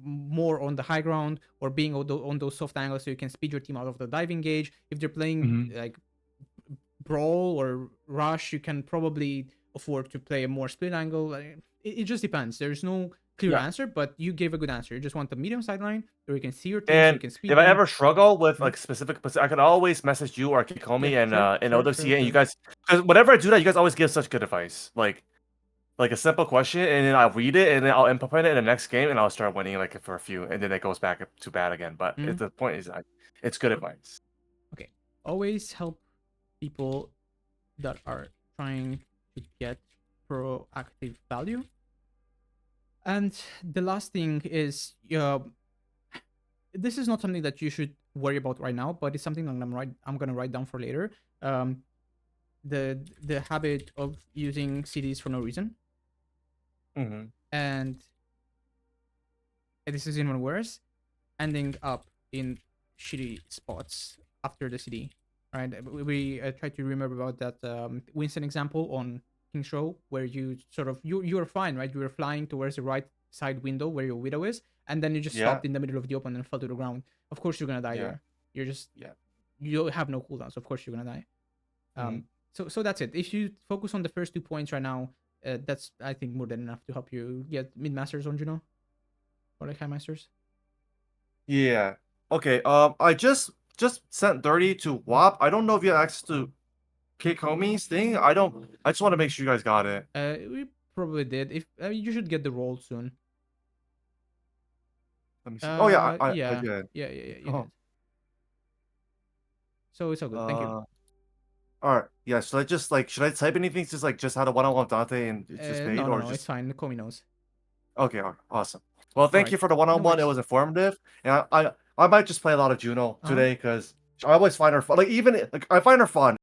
more on the high ground or being on those soft angles so you can speed your team out of the diving gauge. If they're playing like brawl or rush, you can probably afford to play a more split angle. It just depends. There's no clear Yeah. answer, but you gave a good answer. You just want the medium sideline where you can see your team, so you And can speed if I them. ever struggle with Mhm. like specific, I can always message you or Kikomi Yeah, and sure, and sure, other sure, CA, and you sure. guys, because whenever I do that, you guys always give such good advice. Like a simple question, and then I'll read it, and then I'll implement it in the next game, and I'll start winning like for a few, and then it goes back to bad again. But Mhm. the point is, it's good advice. Okay. Always help people that are trying to get proactive value. And the last thing is, this is not something that you should worry about right now, but it's something that I'm gonna write down for later. The habit of using CDs for no reason, and this is even worse, ending up in shitty spots after the CD. Right? We try to remember about that Winston example on King's Row, where you sort of you're fine, right? You were flying towards the right side window where your widow is, and then you just Yeah. stopped in the middle of the open and fell to the ground. Of course you're gonna die Yeah. there. You're just Yeah. you have no cooldowns. Of course you're gonna die. Mhm. So that's it. If you focus on the first 2 points right now, that's I think more than enough to help you get mid masters on Juno or like high masters. Yeah. Okay. I just sent 30 to WAP. I don't know if you have access to Kick Homie's thing. I don't. I just want to make sure you guys got it. We probably did. If you should get the roll soon. Let me see. Oh yeah, I Yeah, did. yeah, you Oh. did. So it's all good. Thank you. All right. Yeah. Should I type anything? Just how to one-on-one Dante and it's just bait, No, or it's just fine. Komi knows. okay. All right, awesome. Well, thank you Alright, for the no one-on-one. It worries. was informative, and I might just play a lot of Juno Uh-huh. today because I always find her fun. Like even like I find her fun.